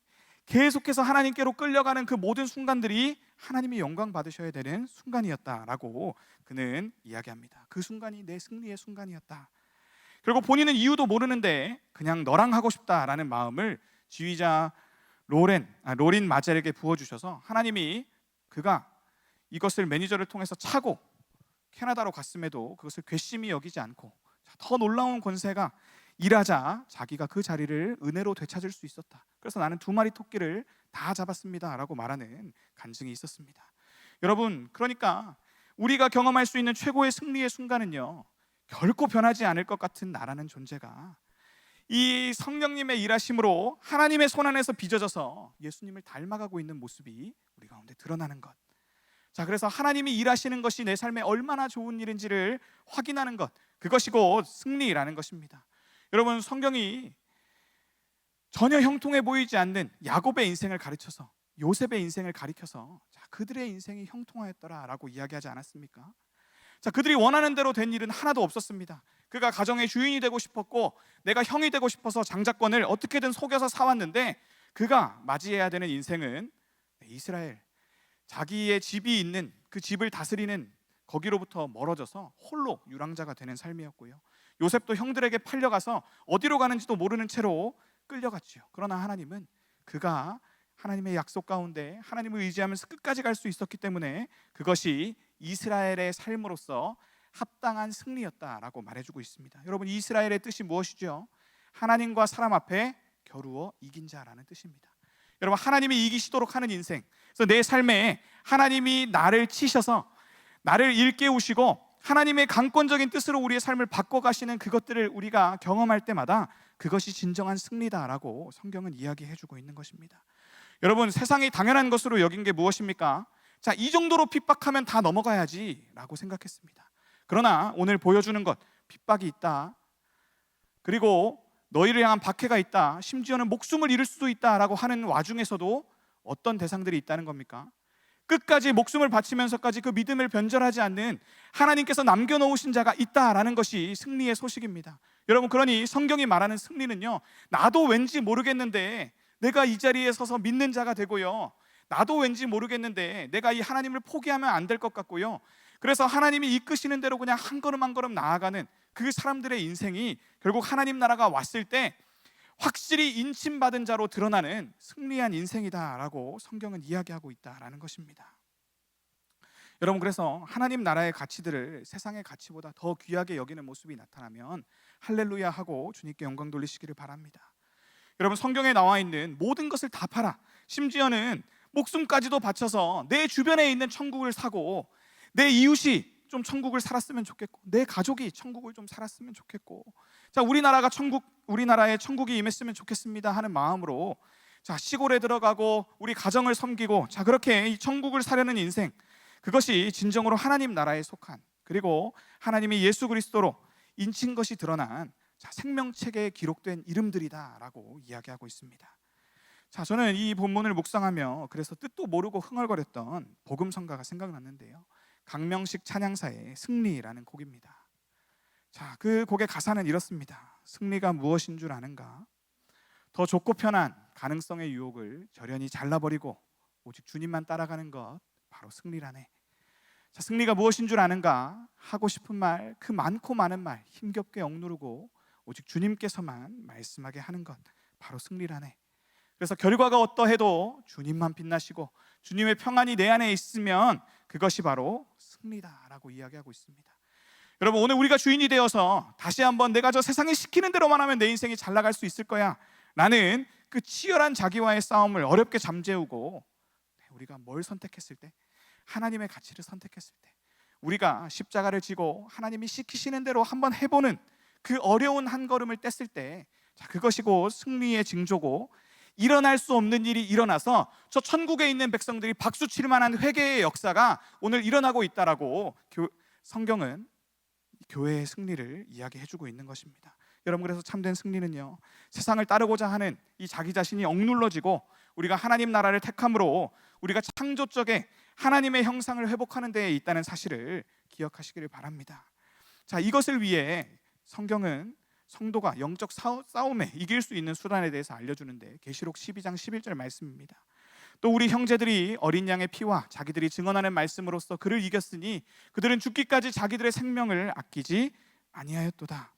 계속해서 하나님께로 끌려가는 그 모든 순간들이 하나님이 영광 받으셔야 되는 순간이었다라고 그는 이야기합니다. 그 순간이 내 승리의 순간이었다. 그리고 본인은 이유도 모르는데 그냥 너랑 하고 싶다라는 마음을 지휘자 로린 마젤에게 부어주셔서 하나님이 그가 이것을 매니저를 통해서 차고 캐나다로 갔음에도 그것을 괘씸히 여기지 않고 더 놀라운 권세가 일하자 자기가 그 자리를 은혜로 되찾을 수 있었다. 그래서 나는 2마리 토끼를 다 잡았습니다 라고 말하는 간증이 있었습니다. 여러분, 그러니까 우리가 경험할 수 있는 최고의 승리의 순간은요, 결코 변하지 않을 것 같은 나라는 존재가 이 성령님의 일하심으로 하나님의 손 안에서 빚어져서 예수님을 닮아가고 있는 모습이 우리 가운데 드러나는 것. 그래서 하나님이 일하시는 것이 내 삶에 얼마나 좋은 일인지를 확인하는 것, 그것이 곧 승리라는 것입니다. 여러분, 성경이 전혀 형통해 보이지 않는 야곱의 인생을 가르쳐서, 요셉의 인생을 가리켜서 그들의 인생이 형통하였더라라고 이야기하지 않았습니까? 그들이 원하는 대로 된 일은 하나도 없었습니다. 그가 가정의 주인이 되고 싶었고 내가 형이 되고 싶어서 장자권을 어떻게든 속여서 사왔는데, 그가 맞이해야 되는 인생은 이스라엘, 자기의 집이 있는 그 집을 다스리는 거기로부터 멀어져서 홀로 유랑자가 되는 삶이었고요. 요셉도 형들에게 팔려가서 어디로 가는지도 모르는 채로 끌려갔죠. 그러나 하나님은 그가 하나님의 약속 가운데 하나님을 의지하면서 끝까지 갈 수 있었기 때문에 그것이 이스라엘의 삶으로서 합당한 승리였다라고 말해주고 있습니다. 여러분, 이스라엘의 뜻이 무엇이죠? 하나님과 사람 앞에 겨루어 이긴 자라는 뜻입니다. 여러분, 하나님이 이기시도록 하는 인생, 그래서 내 삶에 하나님이 나를 치셔서 나를 일깨우시고 하나님의 강권적인 뜻으로 우리의 삶을 바꿔가시는 그것들을 우리가 경험할 때마다 그것이 진정한 승리다라고 성경은 이야기해주고 있는 것입니다. 여러분, 세상이 당연한 것으로 여긴 게 무엇입니까? 이 정도로 핍박하면 다 넘어가야지 라고 생각했습니다. 그러나 오늘 보여주는 것, 핍박이 있다, 그리고 너희를 향한 박해가 있다, 심지어는 목숨을 잃을 수도 있다라고 하는 와중에서도 어떤 대상들이 있다는 겁니까? 끝까지 목숨을 바치면서까지 그 믿음을 변절하지 않는 하나님께서 남겨놓으신 자가 있다라는 것이 승리의 소식입니다. 여러분, 그러니 성경이 말하는 승리는요, 나도 왠지 모르겠는데 내가 이 자리에 서서 믿는 자가 되고요, 나도 왠지 모르겠는데 내가 이 하나님을 포기하면 안 될 것 같고요, 그래서 하나님이 이끄시는 대로 그냥 한 걸음 한 걸음 나아가는 그 사람들의 인생이 결국 하나님 나라가 왔을 때 확실히 인침받은 자로 드러나는 승리한 인생이다라고 성경은 이야기하고 있다라는 것입니다. 여러분, 그래서 하나님 나라의 가치들을 세상의 가치보다 더 귀하게 여기는 모습이 나타나면 할렐루야 하고 주님께 영광 돌리시기를 바랍니다. 여러분, 성경에 나와 있는 모든 것을 다 팔아, 심지어는 목숨까지도 바쳐서 내 주변에 있는 천국을 사고, 내 이웃이 좀 천국을 살았으면 좋겠고, 내 가족이 천국을 좀 살았으면 좋겠고, 우리나라에 천국이 임했으면 좋겠습니다 하는 마음으로 시골에 들어가고 우리 가정을 섬기고 그렇게 이 천국을 사려는 인생, 그것이 진정으로 하나님 나라에 속한, 그리고 하나님이 예수 그리스도로 인친 것이 드러난 생명책에 기록된 이름들이다라고 이야기하고 있습니다. 저는 이 본문을 묵상하며 그래서 뜻도 모르고 흥얼거렸던 복음성가가 생각났는데요, 강명식 찬양사의 승리라는 곡입니다. 그 곡의 가사는 이렇습니다. 승리가 무엇인 줄 아는가? 더 좋고 편한 가능성의 유혹을 저련히 잘라버리고 오직 주님만 따라가는 것, 바로 승리라네. 승리가 무엇인 줄 아는가? 하고 싶은 말, 그 많고 많은 말 힘겹게 억누르고 오직 주님께서만 말씀하게 하는 것, 바로 승리라네. 그래서 결과가 어떠해도 주님만 빛나시고 주님의 평안이 내 안에 있으면 그것이 바로 승리다라고 이야기하고 있습니다. 여러분, 오늘 우리가 주인이 되어서 다시 한번 내가 저 세상이 시키는 대로만 하면 내 인생이 잘 나갈 수 있을 거야 라는 그 치열한 자기와의 싸움을 어렵게 잠재우고 우리가 뭘 선택했을 때, 하나님의 가치를 선택했을 때, 우리가 십자가를 지고 하나님이 시키시는 대로 한번 해보는 그 어려운 한 걸음을 뗐을 때, 자, 그것이 곧 승리의 징조고, 일어날 수 없는 일이 일어나서 저 천국에 있는 백성들이 박수 칠 만한 회개의 역사가 오늘 일어나고 있다라고 성경은 교회의 승리를 이야기해주고 있는 것입니다. 여러분, 그래서 참된 승리는요, 세상을 따르고자 하는 이 자기 자신이 억눌러지고 우리가 하나님 나라를 택함으로 우리가 창조적에 하나님의 형상을 회복하는 데에 있다는 사실을 기억하시기를 바랍니다. 자, 이것을 위해 성경은 성도가 영적 싸움에 이길 수 있는 수단에 대해서 알려주는데, 계시록 12장 11절 말씀입니다. 또 우리 형제들이 어린 양의 피와 자기들이 증언하는 말씀으로써 그를 이겼으니 그들은 죽기까지 자기들의 생명을 아끼지 아니하였도다.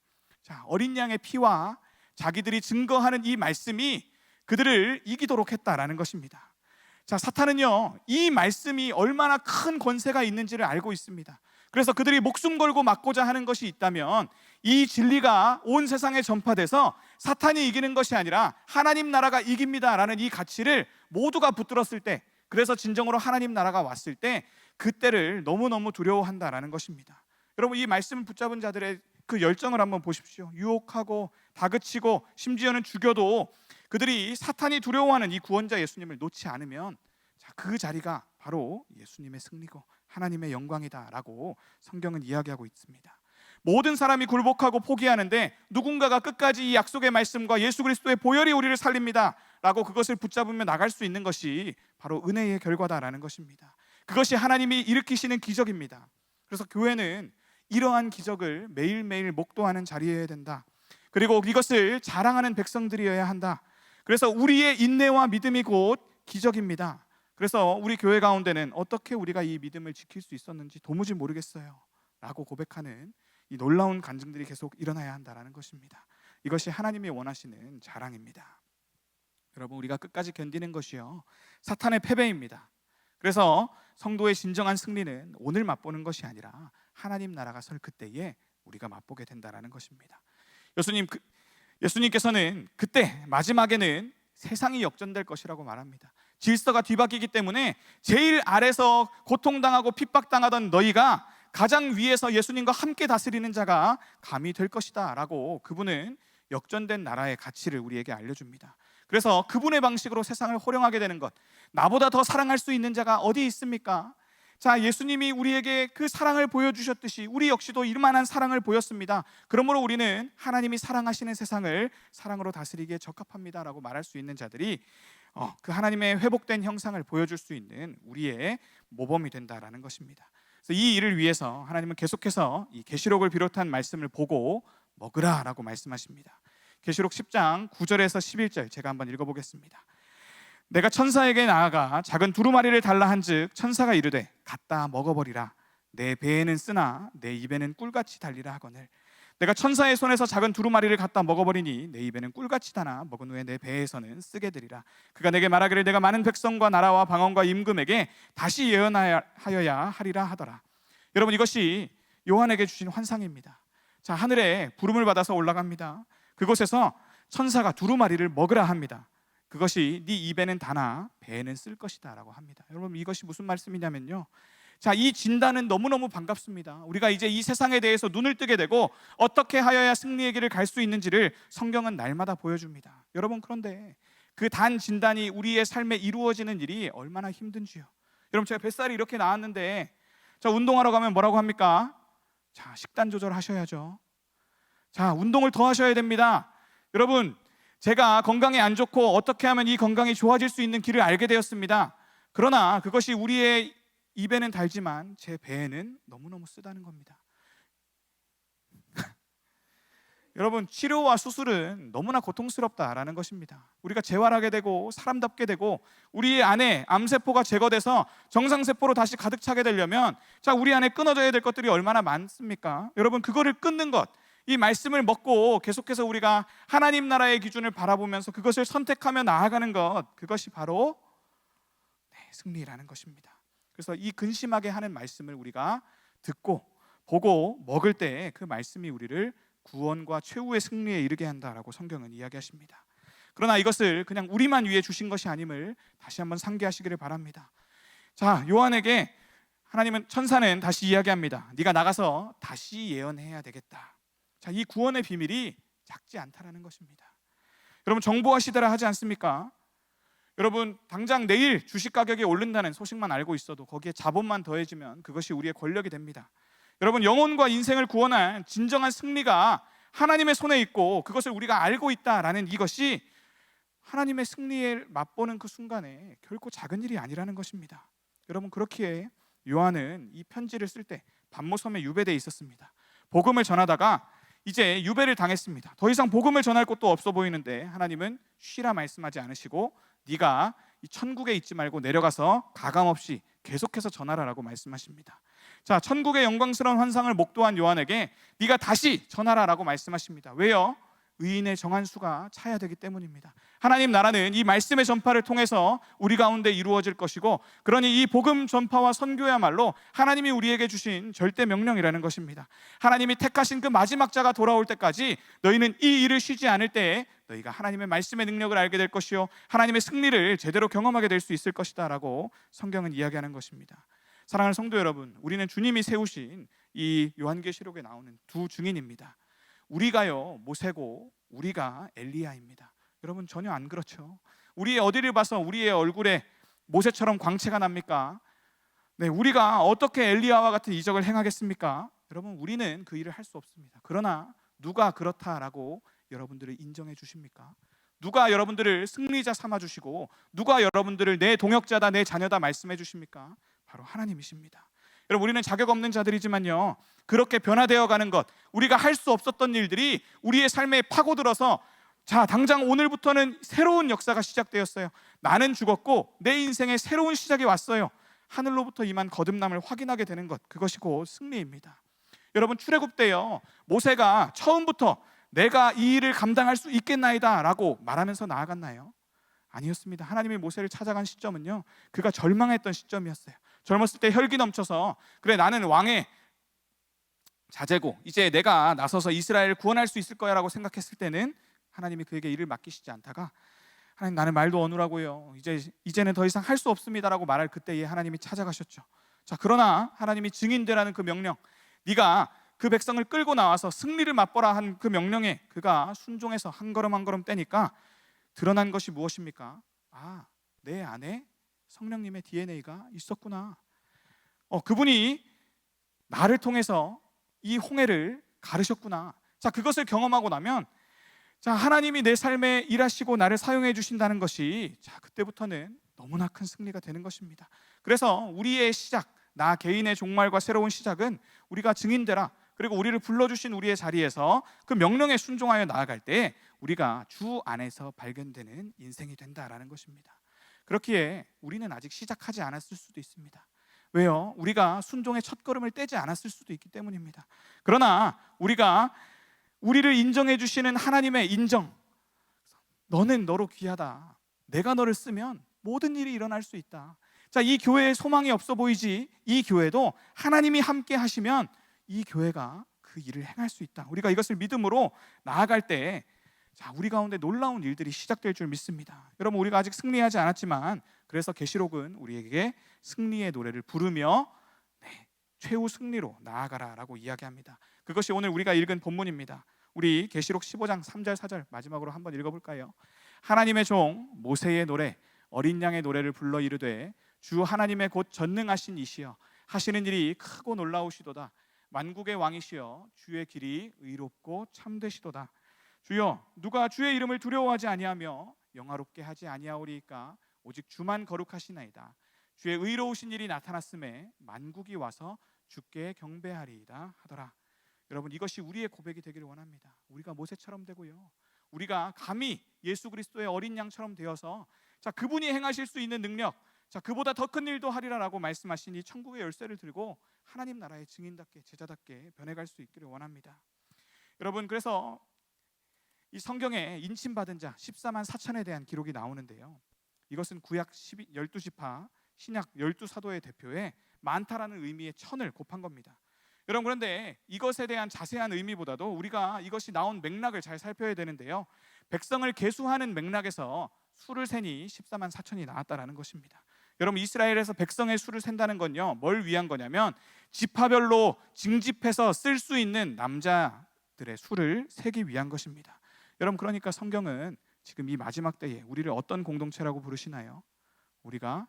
자, 어린 양의 피와 자기들이 증거하는 이 말씀이 그들을 이기도록 했다라는 것입니다. 자, 사탄은요, 이 말씀이 얼마나 큰 권세가 있는지를 알고 있습니다. 그래서 그들이 목숨 걸고 막고자 하는 것이 있다면 이 진리가 온 세상에 전파돼서 사탄이 이기는 것이 아니라 하나님 나라가 이깁니다라는 이 가치를 모두가 붙들었을 때, 그래서 진정으로 하나님 나라가 왔을 때 그때를 너무너무 두려워한다라는 것입니다. 여러분, 이 말씀을 붙잡은 자들의 그 열정을 한번 보십시오. 유혹하고 다그치고 심지어는 죽여도 그들이 사탄이 두려워하는 이 구원자 예수님을 놓지 않으면, 자, 그 자리가 바로 예수님의 승리고 하나님의 영광이다라고 성경은 이야기하고 있습니다. 모든 사람이 굴복하고 포기하는데 누군가가 끝까지 이 약속의 말씀과 예수 그리스도의 보혈이 우리를 살립니다 라고 그것을 붙잡으며 나갈 수 있는 것이 바로 은혜의 결과다라는 것입니다. 그것이 하나님이 일으키시는 기적입니다. 그래서 교회는 이러한 기적을 매일매일 목도하는 자리여야 된다. 그리고 이것을 자랑하는 백성들이어야 한다. 그래서 우리의 인내와 믿음이 곧 기적입니다. 그래서 우리 교회 가운데는 어떻게 우리가 이 믿음을 지킬 수 있었는지 도무지 모르겠어요 라고 고백하는 이 놀라운 간증들이 계속 일어나야 한다는 것입니다. 이것이 하나님이 원하시는 자랑입니다. 여러분, 우리가 끝까지 견디는 것이요, 사탄의 패배입니다. 그래서 성도의 진정한 승리는 오늘 맛보는 것이 아니라 하나님 나라가 설 그때에 우리가 맛보게 된다는 것입니다. 예수님께서는 그때 마지막에는 세상이 역전될 것이라고 말합니다. 질서가 뒤바뀌기 때문에 제일 아래서 고통당하고 핍박당하던 너희가 가장 위에서 예수님과 함께 다스리는 자가 감히 될 것이다 라고 그분은 역전된 나라의 가치를 우리에게 알려줍니다. 그래서 그분의 방식으로 세상을 호령하게 되는 것, 나보다 더 사랑할 수 있는 자가 어디 있습니까? 자, 예수님이 우리에게 그 사랑을 보여주셨듯이 우리 역시도 이만한 사랑을 보였습니다. 그러므로 우리는 하나님이 사랑하시는 세상을 사랑으로 다스리기에 적합합니다 라고 말할 수 있는 자들이 그 하나님의 회복된 형상을 보여줄 수 있는 우리의 모범이 된다라는 것입니다. 그래서 이 일을 위해서 하나님은 계속해서 이 계시록을 비롯한 말씀을 보고 먹으라라고 말씀하십니다. 계시록 10장 9절에서 11절 제가 한번 읽어보겠습니다. 내가 천사에게 나아가 작은 두루마리를 달라 한즉 천사가 이르되 갖다 먹어버리라. 내 배에는 쓰나 내 입에는 꿀같이 달리라 하거늘 내가 천사의 손에서 작은 두루마리를 갖다 먹어버리니 내 입에는 꿀같이 다나 먹은 후에 내 배에서는 쓰게 되리라. 그가 내게 말하기를 내가 많은 백성과 나라와 방언과 임금에게 다시 예언하여야 하리라 하더라. 여러분, 이것이 요한에게 주신 환상입니다. 자, 하늘에 부름을 받아서 올라갑니다. 그곳에서 천사가 두루마리를 먹으라 합니다. 그것이 네 입에는 다나 배에는 쓸 것이다 라고 합니다. 여러분, 이것이 무슨 말씀이냐면요, 자, 이 진단은 너무너무 반갑습니다. 우리가 이제 이 세상에 대해서 눈을 뜨게 되고 어떻게 하여야 승리의 길을 갈 수 있는지를 성경은 날마다 보여줍니다. 여러분, 그런데 그 단 진단이 우리의 삶에 이루어지는 일이 얼마나 힘든지요. 여러분, 제가 뱃살이 이렇게 나왔는데 자, 운동하러 가면 뭐라고 합니까? 자, 식단 조절하셔야죠. 자, 운동을 더 하셔야 됩니다. 여러분, 제가 건강에 안 좋고 어떻게 하면 이 건강이 좋아질 수 있는 길을 알게 되었습니다. 그러나 그것이 우리의 입에는 달지만 제 배에는 너무너무 쓰다는 겁니다. 여러분, 치료와 수술은 너무나 고통스럽다라는 것입니다. 우리가 재활하게 되고 사람답게 되고 우리 안에 암세포가 제거돼서 정상세포로 다시 가득 차게 되려면 자, 우리 안에 끊어져야 될 것들이 얼마나 많습니까? 여러분, 그거를 끊는 것, 이 말씀을 먹고 계속해서 우리가 하나님 나라의 기준을 바라보면서 그것을 선택하며 나아가는 것, 그것이 바로 승리라는 것입니다. 그래서 이 근심하게 하는 말씀을 우리가 듣고 보고 먹을 때 그 말씀이 우리를 구원과 최후의 승리에 이르게 한다라고 성경은 이야기하십니다. 그러나 이것을 그냥 우리만 위해 주신 것이 아님을 다시 한번 상기하시기를 바랍니다. 자, 요한에게 하나님은, 천사는 다시 이야기합니다. 네가 나가서 다시 예언해야 되겠다. 자, 이 구원의 비밀이 작지 않다라는 것입니다. 여러분, 정보화시대라 하지 않습니까? 여러분, 당장 내일 주식 가격이 오른다는 소식만 알고 있어도 거기에 자본만 더해지면 그것이 우리의 권력이 됩니다. 여러분, 영혼과 인생을 구원한 진정한 승리가 하나님의 손에 있고 그것을 우리가 알고 있다라는 이것이 하나님의 승리에 맛보는 그 순간에 결코 작은 일이 아니라는 것입니다. 여러분, 그렇기에 요한은 이 편지를 쓸 때 반모섬에 유배되어 있었습니다. 복음을 전하다가 이제 유배를 당했습니다. 더 이상 복음을 전할 곳도 없어 보이는데 하나님은 쉬라 말씀하지 않으시고 네가 이 천국에 있지 말고 내려가서 가감없이 계속해서 전하라라고 말씀하십니다. 자, 천국의 영광스러운 환상을 목도한 요한에게 네가 다시 전하라라고 말씀하십니다. 왜요? 의인의 정한 수가 차야 되기 때문입니다. 하나님 나라는 이 말씀의 전파를 통해서 우리 가운데 이루어질 것이고, 그러니 이 복음 전파와 선교야말로 하나님이 우리에게 주신 절대 명령이라는 것입니다. 하나님이 택하신 그 마지막 자가 돌아올 때까지 너희는 이 일을 쉬지 않을 때에 너희가 하나님의 말씀의 능력을 알게 될 것이요 하나님의 승리를 제대로 경험하게 될 수 있을 것이다 라고 성경은 이야기하는 것입니다. 사랑하는 성도 여러분, 우리는 주님이 세우신 이 요한계시록에 나오는 두 증인입니다. 우리가요 모세고 우리가 엘리야입니다. 여러분, 전혀 안 그렇죠? 우리의 어디를 봐서 우리의 얼굴에 모세처럼 광채가 납니까? 네, 우리가 어떻게 엘리야와 같은 이적을 행하겠습니까? 여러분, 우리는 그 일을 할 수 없습니다. 그러나 누가 그렇다라고 여러분들을 인정해 주십니까? 누가 여러분들을 승리자 삼아 주시고 누가 여러분들을 내 동역자다, 내 자녀다 말씀해 주십니까? 바로 하나님이십니다. 여러분, 우리는 자격 없는 자들이지만요, 그렇게 변화되어 가는 것, 우리가 할 수 없었던 일들이 우리의 삶에 파고들어서 자, 당장 오늘부터는 새로운 역사가 시작되었어요. 나는 죽었고 내 인생에 새로운 시작이 왔어요. 하늘로부터 임한 거듭남을 확인하게 되는 것, 그것이 곧 승리입니다. 여러분, 출애굽 때요 모세가 처음부터 내가 이 일을 감당할 수 있겠나이다 라고 말하면서 나아갔나요? 아니었습니다. 하나님이 모세를 찾아간 시점은요, 그가 절망했던 시점이었어요. 젊었을 때 혈기 넘쳐서 그래, 나는 왕의 자제고 이제 내가 나서서 이스라엘을 구원할 수 있을 거야 라고 생각했을 때는 하나님이 그에게 일을 맡기시지 않다가, 하나님, 나는 말도 어눌하고요 이제는 더 이상 할 수 없습니다 라고 말할 그때에 하나님이 찾아가셨죠. 자, 그러나 하나님이 증인되라는 그 명령, 네가 그 백성을 끌고 나와서 승리를 맛보라 한 그 명령에 그가 순종해서 한 걸음 한 걸음 떼니까 드러난 것이 무엇입니까? 아, 내 안에 성령님의 DNA가 있었구나. 그분이 나를 통해서 이 홍해를 가르셨구나. 자, 그것을 경험하고 나면, 자, 하나님이 내 삶에 일하시고 나를 사용해 주신다는 것이, 자, 그때부터는 너무나 큰 승리가 되는 것입니다. 그래서 우리의 시작, 나 개인의 종말과 새로운 시작은 우리가 증인되라, 그리고 우리를 불러주신 우리의 자리에서 그 명령에 순종하여 나아갈 때 우리가 주 안에서 발견되는 인생이 된다라는 것입니다. 그렇기에 우리는 아직 시작하지 않았을 수도 있습니다. 왜요? 우리가 순종의 첫걸음을 떼지 않았을 수도 있기 때문입니다. 그러나 우리가 우리를 인정해 주시는 하나님의 인정, 너는 너로 귀하다, 내가 너를 쓰면 모든 일이 일어날 수 있다. 자, 이 교회에 소망이 없어 보이지, 이 교회도 하나님이 함께 하시면 이 교회가 그 일을 행할 수 있다. 우리가 이것을 믿음으로 나아갈 때, 자, 우리 가운데 놀라운 일들이 시작될 줄 믿습니다. 여러분, 우리가 아직 승리하지 않았지만 그래서 계시록은 우리에게 승리의 노래를 부르며 최후 승리로 나아가라라고 이야기합니다. 그것이 오늘 우리가 읽은 본문입니다. 우리 계시록 15장 3절 4절 마지막으로 한번 읽어볼까요? 하나님의 종 모세의 노래, 어린 양의 노래를 불러 이르되 주 하나님의 곧 전능하신 이시여 하시는 일이 크고 놀라우시도다. 만국의 왕이시여 주의 길이 의롭고 참되시도다. 주여, 누가 주의 이름을 두려워하지 아니하며 영화롭게 하지 아니하오리이까? 오직 주만 거룩하시나이다. 주의 의로우신 일이 나타났음에 만국이 와서 주께 경배하리이다 하더라. 여러분, 이것이 우리의 고백이 되기를 원합니다. 우리가 모세처럼 되고요, 우리가 감히 예수 그리스도의 어린 양처럼 되어서, 자, 그분이 행하실 수 있는 능력, 자, 그보다 더 큰 일도 하리라라고 말씀하신 이 천국의 열쇠를 들고 하나님 나라의 증인답게, 제자답게 변해갈 수 있기를 원합니다. 여러분, 그래서 이 성경에 인침받은 자 14만 4천에 대한 기록이 나오는데요, 이것은 구약 12지파, 신약 12사도의 대표에 많다라는 의미의 천을 곱한 겁니다. 여러분, 그런데 이것에 대한 자세한 의미보다도 우리가 이것이 나온 맥락을 잘 살펴야 되는데요, 백성을 계수하는 맥락에서 수를 세니 14만 4천이 나왔다라는 것입니다. 여러분, 이스라엘에서 백성의 수를 센다는 건요, 뭘 위한 거냐면 지파별로 징집해서 쓸 수 있는 남자들의 수를 세기 위한 것입니다. 여러분, 그러니까 성경은 지금 이 마지막 때에 우리를 어떤 공동체라고 부르시나요? 우리가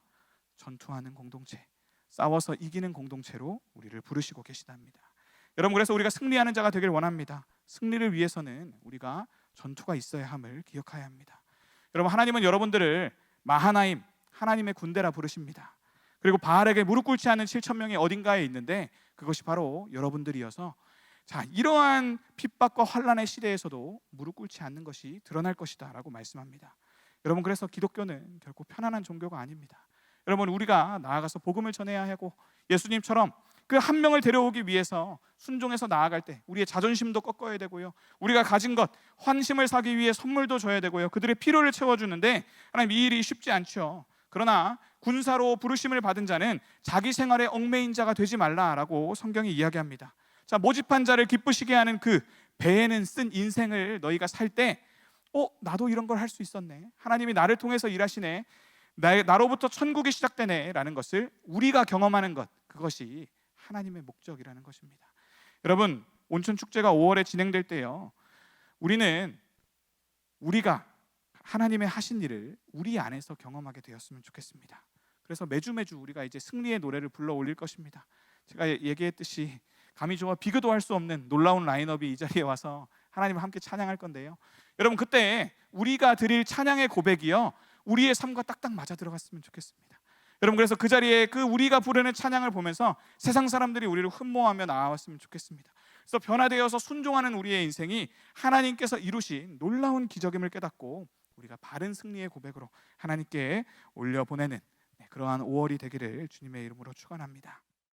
전투하는 공동체, 싸워서 이기는 공동체로 우리를 부르시고 계시답니다. 여러분, 그래서 우리가 승리하는 자가 되길 원합니다. 승리를 위해서는 우리가 전투가 있어야 함을 기억해야 합니다. 여러분, 하나님은 여러분들을 마하나임, 하나님의 군대라 부르십니다. 그리고 바알에게 무릎 꿇지 않는 7천 명이 어딘가에 있는데 그것이 바로 여러분들이어서, 자, 이러한 핍박과 환난의 시대에서도 무릎 꿇지 않는 것이 드러날 것이다 라고 말씀합니다. 여러분, 그래서 기독교는 결코 편안한 종교가 아닙니다. 여러분, 우리가 나아가서 복음을 전해야 하고 예수님처럼 그 한 명을 데려오기 위해서 순종해서 나아갈 때 우리의 자존심도 꺾어야 되고요, 우리가 가진 것, 환심을 사기 위해 선물도 줘야 되고요, 그들의 필요를 채워주는데 하나님, 이 일이 쉽지 않죠. 그러나 군사로 부르심을 받은 자는 자기 생활에 얽매인 자가 되지 말라라고 성경이 이야기합니다. 자, 모집한 자를 기쁘시게 하는 그 배에는 쓴 인생을 너희가 살 때, 나도 이런 걸 할 수 있었네, 하나님이 나를 통해서 일하시네, 나로부터 천국이 시작되네 라는 것을 우리가 경험하는 것, 그것이 하나님의 목적이라는 것입니다. 여러분, 온천 축제가 5월에 진행될 때요, 우리가 하나님의 하신 일을 우리 안에서 경험하게 되었으면 좋겠습니다. 그래서 매주 우리가 이제 승리의 노래를 불러 올릴 것입니다. 제가 얘기했듯이 감히 저와 비교도 할 수 없는 놀라운 라인업이 이 자리에 와서 하나님을 함께 찬양할 건데요, 여러분, 그때 우리가 드릴 찬양의 고백이요, 우리의 삶과 딱딱 맞아 들어갔으면 좋겠습니다. 여러분, 그래서 그 자리에 그 우리가 부르는 찬양을 보면서 세상 사람들이 우리를 흠모하며 나아왔으면 좋겠습니다. 그래서 변화되어서 순종하는 우리의 인생이 하나님께서 이루신 놀라운 기적임을 깨닫고 우리가 바른 승리의 고백으로 하나님께 올려보내는 그러한 5월이 되기를 주님의 이름으로 축원합니다.